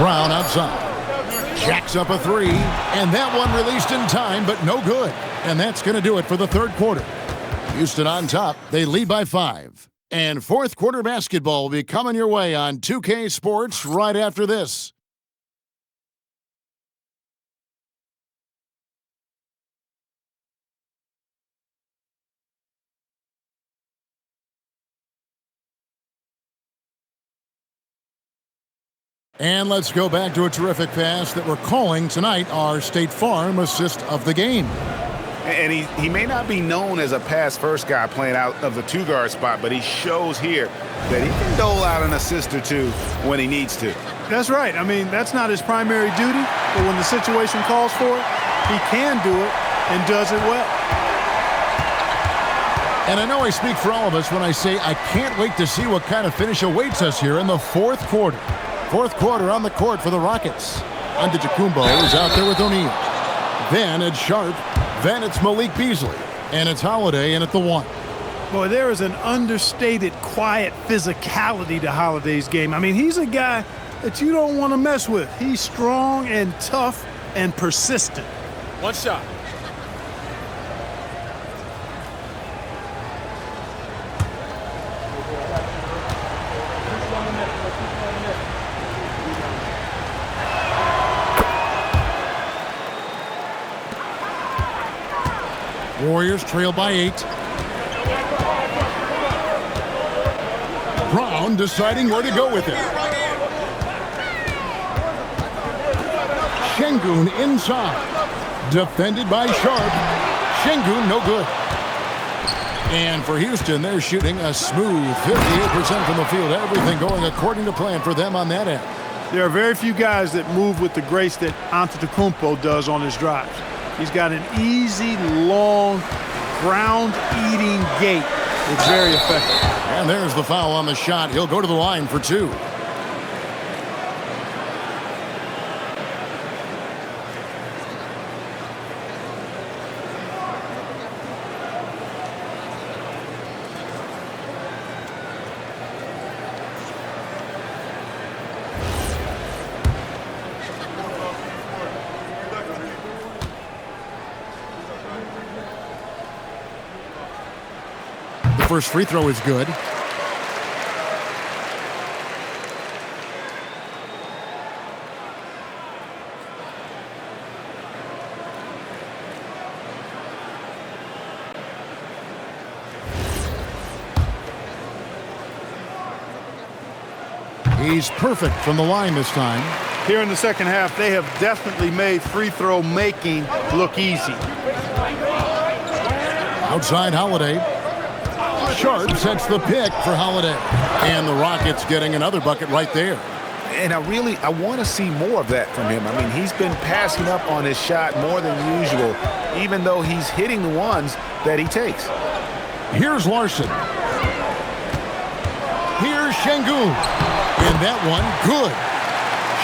Brown outside. Jacks up a 3. And that one released in time, but no good. And that's going to do it for the third quarter. Houston on top. They lead by 5. And fourth quarter basketball will be coming your way on 2K Sports right after this. And let's go back to a terrific pass that we're calling tonight our State Farm assist of the game. And he may not be known as a pass-first guy playing out of the two-guard spot, but he shows here that he can dole out an assist or two when he needs to. That's right. I mean, that's not his primary duty, but when the situation calls for it, he can do it and does it well. And I know I speak for all of us when I say I can't wait to see what kind of finish awaits us here in the fourth quarter. Fourth quarter on the court for the Rockets. Antetokounmpo is out there with O'Neal. Then it's Sharp. Then it's Malik Beasley. And it's Holiday in at the 1. Boy, there is an understated, quiet physicality to Holiday's game. I mean, he's a guy that you don't want to mess with. He's strong and tough and persistent. One shot. Warriors trail by 8. Brown deciding where to go with it. Şengün inside. Defended by Sharp. Şengün no good. And for Houston, they're shooting a smooth 58% from the field. Everything going according to plan for them on that end. There are very few guys that move with the grace that Antetokounmpo does on his drives. He's got an easy, long, ground-eating gait. It's very effective. And there's the foul on the shot. He'll go to the line for 2. First free throw is good. He's perfect from the line this time. Here in the second half, they have definitely made free throw making look easy. Outside Holiday. Sharp sets the pick for Holiday. And the Rockets getting another bucket right there. And I want to see more of that from him. I mean, he's been passing up on his shot more than usual, even though he's hitting the ones that he takes. Here's Larson. Here's Şengün. And that one, good.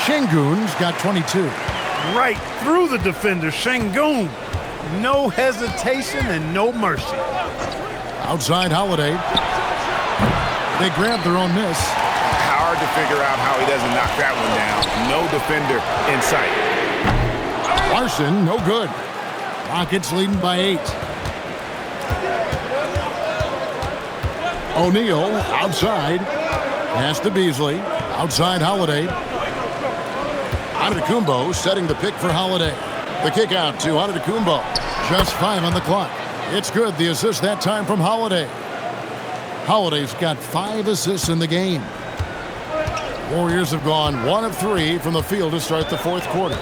Şengün's got 22. Right through the defender, Şengün. No hesitation and no mercy. Outside Holiday. They grab their own miss. Hard to figure out how he doesn't knock that one down. No defender in sight. Larson, no good. Rockets leading by 8. O'Neal outside. Pass to Beasley. Outside Holiday. Antetokounmpo setting the pick for Holiday. The kick out to Antetokounmpo. Just 5 on the clock. It's good. The assist that time from Holiday. Holiday's got 5 assists in the game. Warriors have gone 1 of 3 from the field to start the fourth quarter.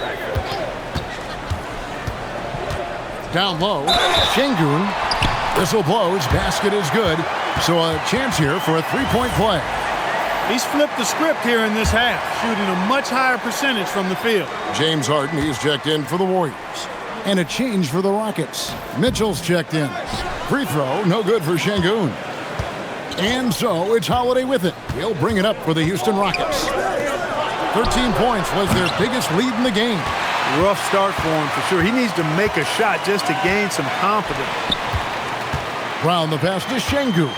Down low, Şengün. Whistle blows. Basket is good. So a chance here for a three-point play. He's flipped the script here in this half, shooting a much higher percentage from the field. James Harden, he's checked in for the Warriors. And a change for the Rockets. Mitchell's checked in. Free throw, no good for Şengün. And so it's Holiday with it. He'll bring it up for the Houston Rockets. 13 points was their biggest lead in the game. Rough start for him for sure. He needs to make a shot just to gain some confidence. Brown the pass to Şengün.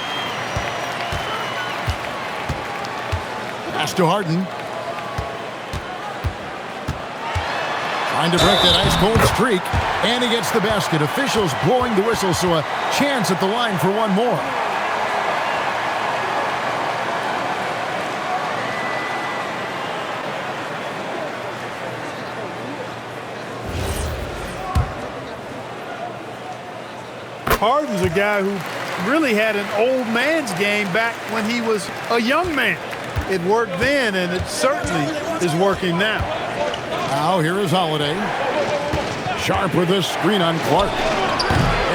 Pass to Harden. Trying to break that ice-cold streak. And he gets the basket. Officials blowing the whistle, so a chance at the line for one more. Harden's a guy who really had an old man's game back when he was a young man. It worked then, and it certainly is working now. Now here is Holiday. Sharp with a screen on Clark.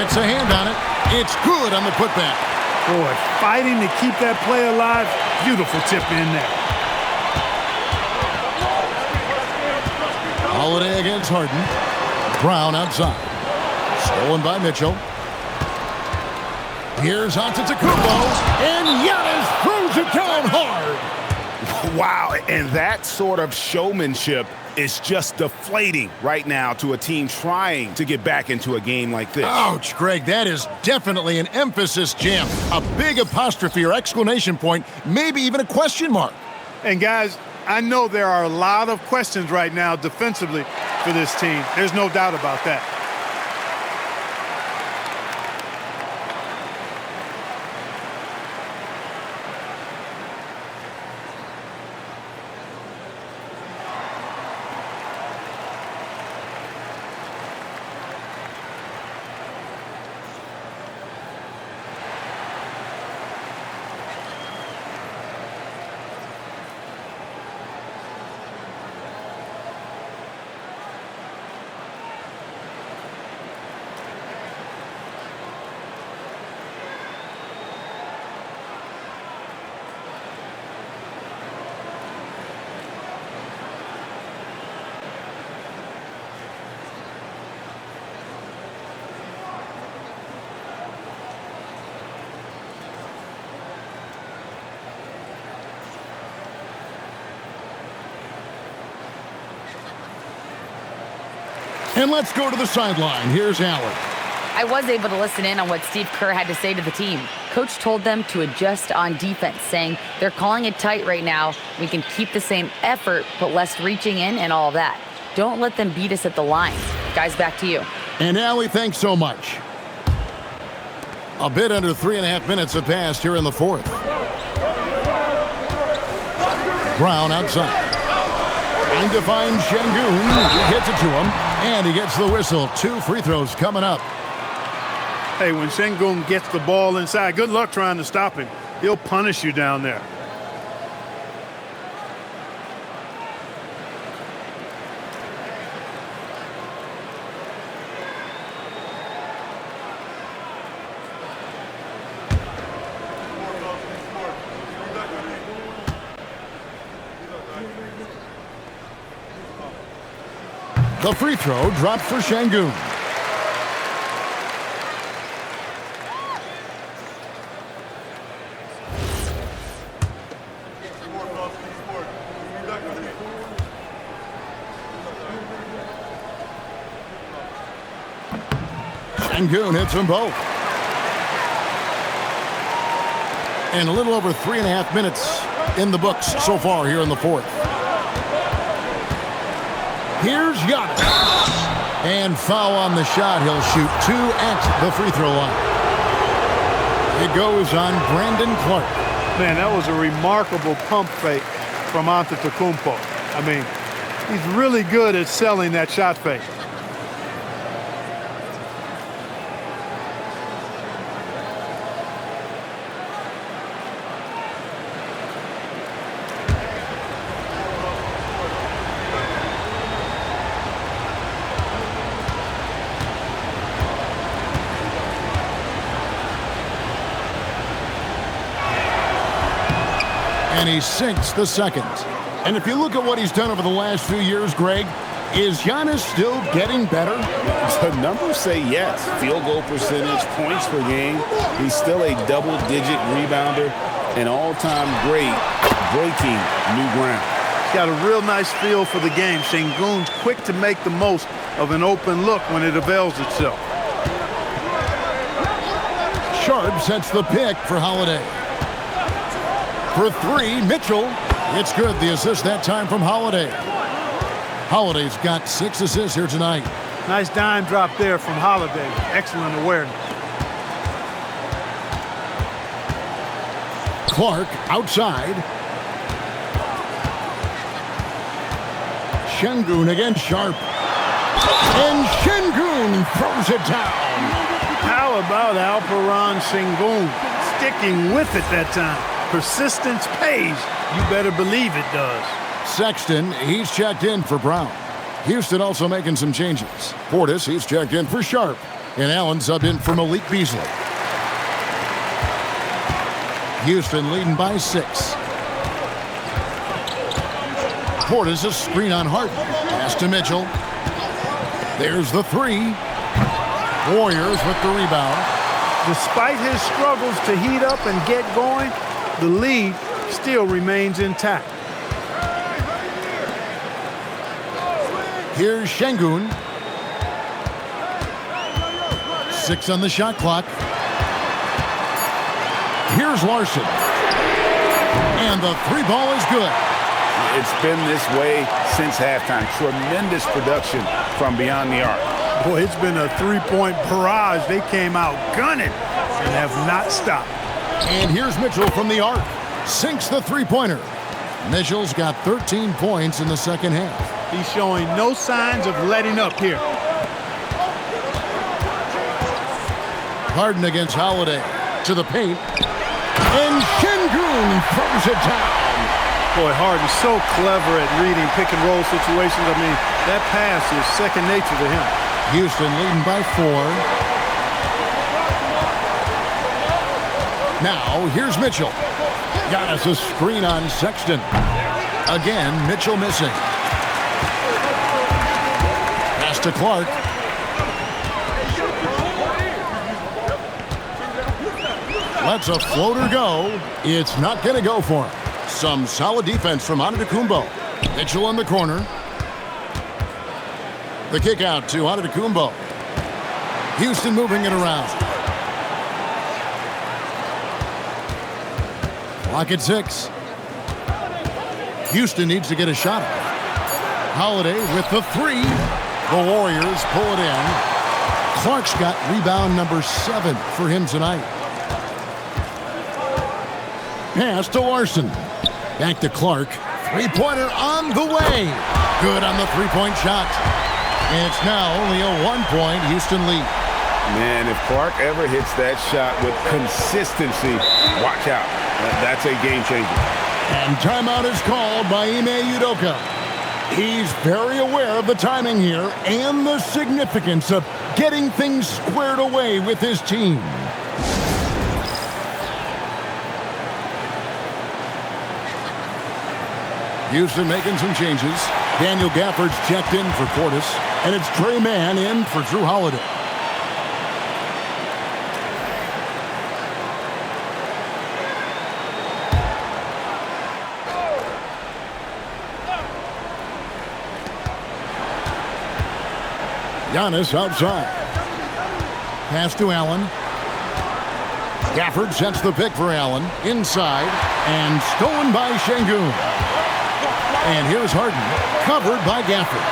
Gets a hand on it. It's good on the putback. Boy, fighting to keep that play alive. Beautiful tip in there. Holiday against Harden. Brown outside. Stolen by Mitchell. Here's Antetokounmpo, and Giannis throws it down hard. Wow, and that sort of showmanship is just deflating right now to a team trying to get back into a game like this. Ouch, Greg, that is definitely an emphasis jam. A big apostrophe or exclamation point, maybe even a question mark. And guys, I know there are a lot of questions right now defensively for this team. There's no doubt about that. And let's go to the sideline. Here's Allen. I was able to listen in on what Steve Kerr had to say to the team. Coach told them to adjust on defense, saying they're calling it tight right now. We can keep the same effort, but less reaching in and all of that. Don't let them beat us at the line. Guys, back to you. And Allie, thanks so much. A bit under 3.5 minutes have passed here in the fourth. Brown outside. Trying to find Şengün. He gets it to him, and he gets the whistle. 2 free throws coming up. Hey, when Şengün gets the ball inside, good luck trying to stop him. He'll punish you down there. The free throw dropped for Şengün. Şengün hits them both. And a little over 3.5 minutes in the books so far here in the fourth. Here's Giannis. And foul on the shot. He'll shoot 2 at the free throw line. It goes on Brandon Clark. Man, that was a remarkable pump fake from Antetokounmpo. I mean, he's really good at selling that shot fake. And he sinks the second. And if you look at what he's done over the last few years, Greg, is Giannis still getting better? The numbers say yes. Field goal percentage, points per game. He's still a double-digit rebounder, an all-time great, breaking new ground. He's got a real nice feel for the game. Şengün's quick to make the most of an open look when it avails itself. Sharp sets the pick for Holiday. For 3, Mitchell. It's good. The assist that time from Holiday. Holiday's got 6 assists here tonight. Nice dime drop there from Holiday. Excellent awareness. Clark outside. Şengün against Sharp. And Şengün throws it down. How about Alperen Şengün sticking with it that time? Persistence pays. You better believe it does. Sexton, he's checked in for Brown. Houston also making some changes. Portis, he's checked in for Sharp. And Allen subbed in for Malik Beasley. Houston leading by 6. Portis a screen on Harden. Pass to Mitchell. There's the 3. Warriors with the rebound. Despite his struggles to heat up and get going, the lead still remains intact. Here's Şengün. 6 on the shot clock. Here's Larson. And the 3 ball is good. It's been this way since halftime. Tremendous production from beyond the arc. Boy, it's been a 3-point barrage. They came out gunning and have not stopped. And here's Mitchell from the arc. Sinks the 3-pointer. Mitchell's got 13 points in the second half. He's showing no signs of letting up here. Harden against Holiday. To the paint. And Şengün throws it down. Boy, Harden's so clever at reading pick-and-roll situations. I mean, that pass is second nature to him. Houston leading by 4. Now, here's Mitchell. Giannis a screen on Sexton. Again, Mitchell missing. Pass to Clark. Lets a floater go. It's not going to go for him. Some solid defense from Antetokounmpo. Mitchell in the corner. The kick out to Antetokounmpo. Houston moving it around. Clock at 6. Houston needs to get a shot off. Holiday with the 3. The Warriors pull it in. Clark's got rebound number 7 for him tonight. Pass to Larson. Back to Clark. 3-pointer on the way. Good on the 3-point shot. And it's now only a 1-point Houston lead. Man, if Clark ever hits that shot with consistency, watch out. That's a game changer. And timeout is called by Ime Udoka. He's very aware of the timing here and the significance of getting things squared away with his team. Houston making some changes. Daniel Gafford's checked in for Portis, and it's Trey Mann in for Drew Holiday. Giannis outside. Pass to Allen. Gafford sets the pick for Allen. Inside, and stolen by Şengün. And here's Harden, covered by Gafford.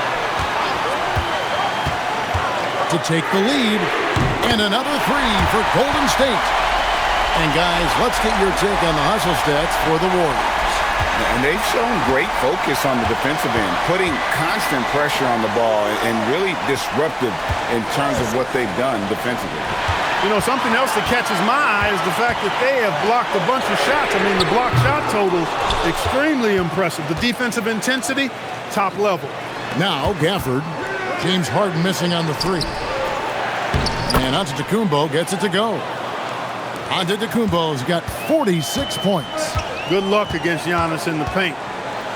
To take the lead, and another 3 for Golden State. And guys, let's get your take on the hustle stats for the Warriors. And they've shown great focus on the defensive end, putting constant pressure on the ball and really disruptive in terms of what they've done defensively. You know, something else that catches my eye is the fact that they have blocked a bunch of shots. I mean, the block shot total, extremely impressive. The defensive intensity, top level. Now, Gafford. James Harden missing on the 3. And Antetokounmpo gets it to go. Antetokounmpo's got 46 points. Good luck against Giannis in the paint.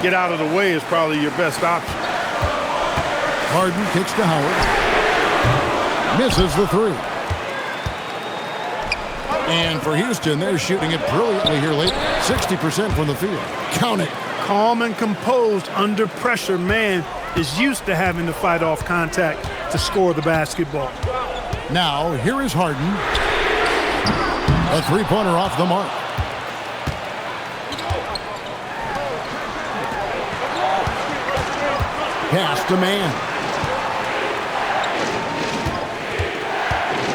Get out of the way is probably your best option. Harden kicks to Howard. Misses the 3. And for Houston, they're shooting it brilliantly here late. 60% from the field. Count it. Calm and composed under pressure. Man is used to having to fight off contact to score the basketball. Now, here is Harden. A 3-pointer off the mark. Pass to Mann.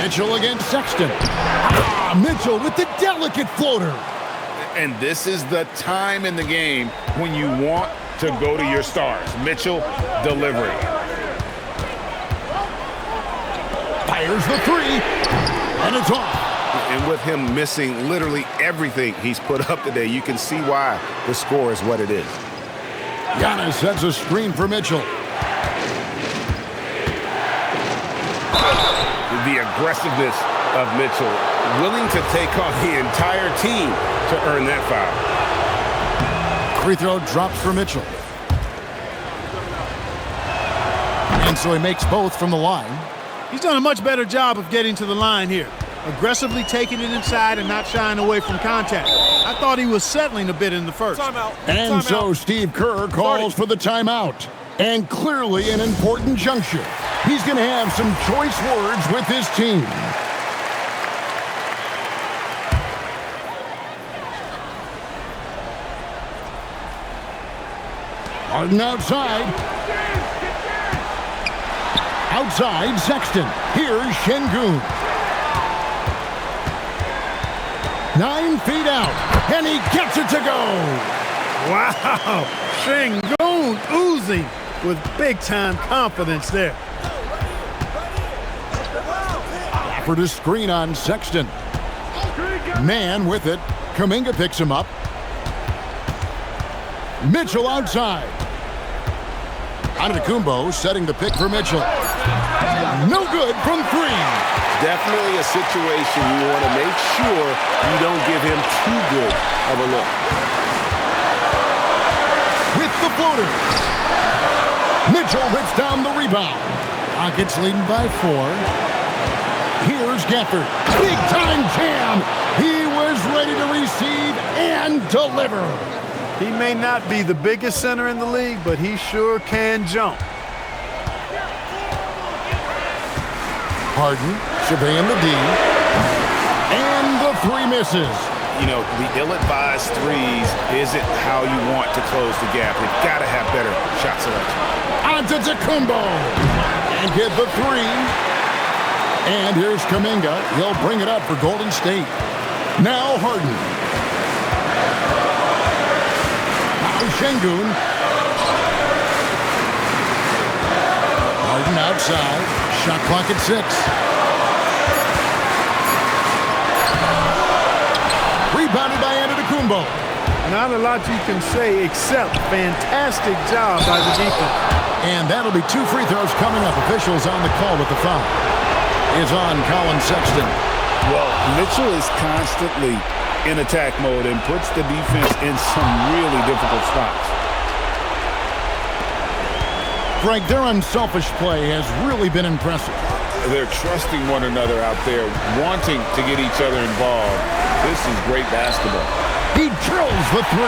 Mitchell against Sexton. Mitchell with the delicate floater. And this is the time in the game when you want to go to your stars. Mitchell, delivery. Fires the 3, and it's off. And with him missing literally everything he's put up today, you can see why the score is what it is. Giannis sets a screen for Mitchell. the aggressiveness of Mitchell, willing to take on the entire team to earn that foul. Free throw drops for Mitchell. And so he makes both from the line. He's done a much better job of getting to the line here. Aggressively taking it inside and not shying away from contact. I thought he was settling a bit in the first. And so Steve Kerr calls for the timeout. And clearly an important juncture. He's going to have some choice words with his team. Harden outside. Outside, Sexton. Here's Şengün. 9 feet out, and he gets it to go. Wow, Şengün oozing with big-time confidence there. For the screen on Sexton. Man with it. Kuminga picks him up. Mitchell outside. Antetokounmpo setting the pick for Mitchell. No good from three. Definitely a situation you want to make sure you don't give him too good of a look. With the floater. Mitchell rips down the rebound. Rockets leading by 4. Here's Gafford. Big time jam. He was ready to receive and deliver. He may not be the biggest center in the league, but he sure can jump. Harden surveying the D. And the 3 misses. You know, the ill-advised threes isn't how you want to close the gap. You've got to have better shot selection. Antetokounmpo. And get the 3. And here's Kuminga. He'll bring it up for Golden State. Now Harden. Now Şengün. Harden outside. Shot clock at 6. Rebounded by Antetokounmpo. Not a lot you can say except fantastic job by the defense. And that'll be 2 free throws coming up. Officials on the call with the foul. Is on Colin Sexton. Well, Mitchell is constantly in attack mode and puts the defense in some really difficult spots. Greg, their unselfish play has really been impressive. They're trusting one another out there, wanting to get each other involved. This is great basketball. He drills the 3.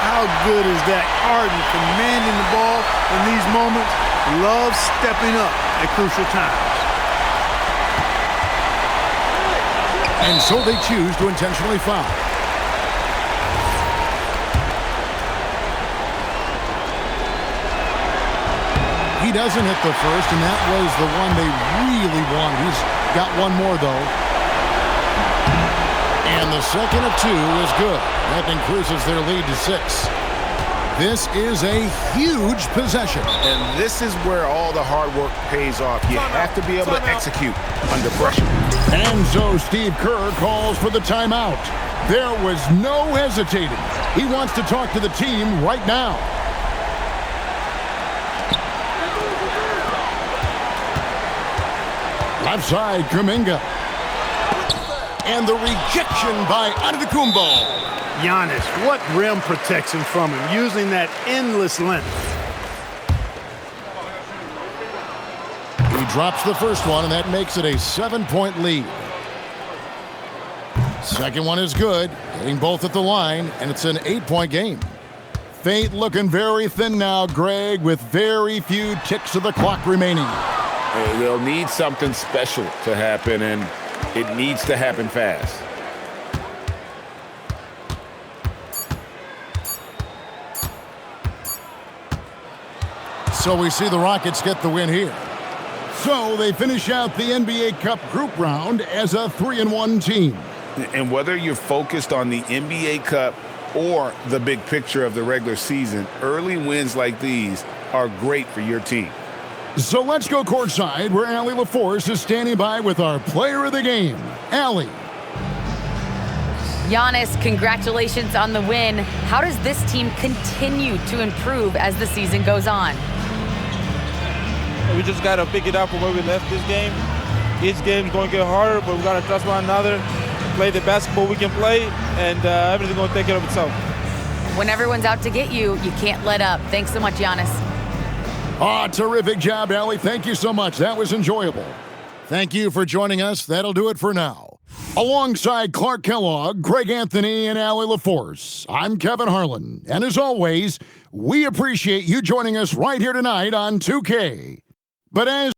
How good is that? Harden commanding the ball in these moments. Loves stepping up at crucial times. And so they choose to intentionally foul. He doesn't hit the first, and that was the one they really wanted. He's got one more, though. And the second of 2 is good. That increases their lead to 6. This is a huge possession. And this is where all the hard work pays off. You have to be able to execute under pressure. And so Steve Kerr calls for the timeout. There was no hesitating. He wants to talk to the team right now. Left side, Kuminga. And the rejection by Antetokounmpo. Giannis, what rim protection from him, using that endless length. He drops the first one, and that makes it a 7-point lead. Second one is good, hitting both at the line, and it's an 8-point game. Fate looking very thin now, Greg, with very few ticks of the clock remaining. They'll need something special to happen, and it needs to happen fast. So we see the Rockets get the win here. So they finish out the NBA Cup group round as a 3-1 team. And whether you're focused on the NBA Cup or the big picture of the regular season, early wins like these are great for your team. So let's go courtside where Allie LaForce is standing by with our player of the game. Allie. Giannis, congratulations on the win. How does this team continue to improve as the season goes on? We just got to pick it up from where we left this game. Each game is going to get harder, but we got to trust one another, play the basketball we can play, and everything's going to take care of itself. When everyone's out to get you, you can't let up. Thanks so much, Giannis. Terrific job, Allie. Thank you so much. That was enjoyable. Thank you for joining us. That'll do it for now. Alongside Clark Kellogg, Greg Anthony, and Allie LaForce, I'm Kevin Harlan. And as always, we appreciate you joining us right here tonight on 2K. But as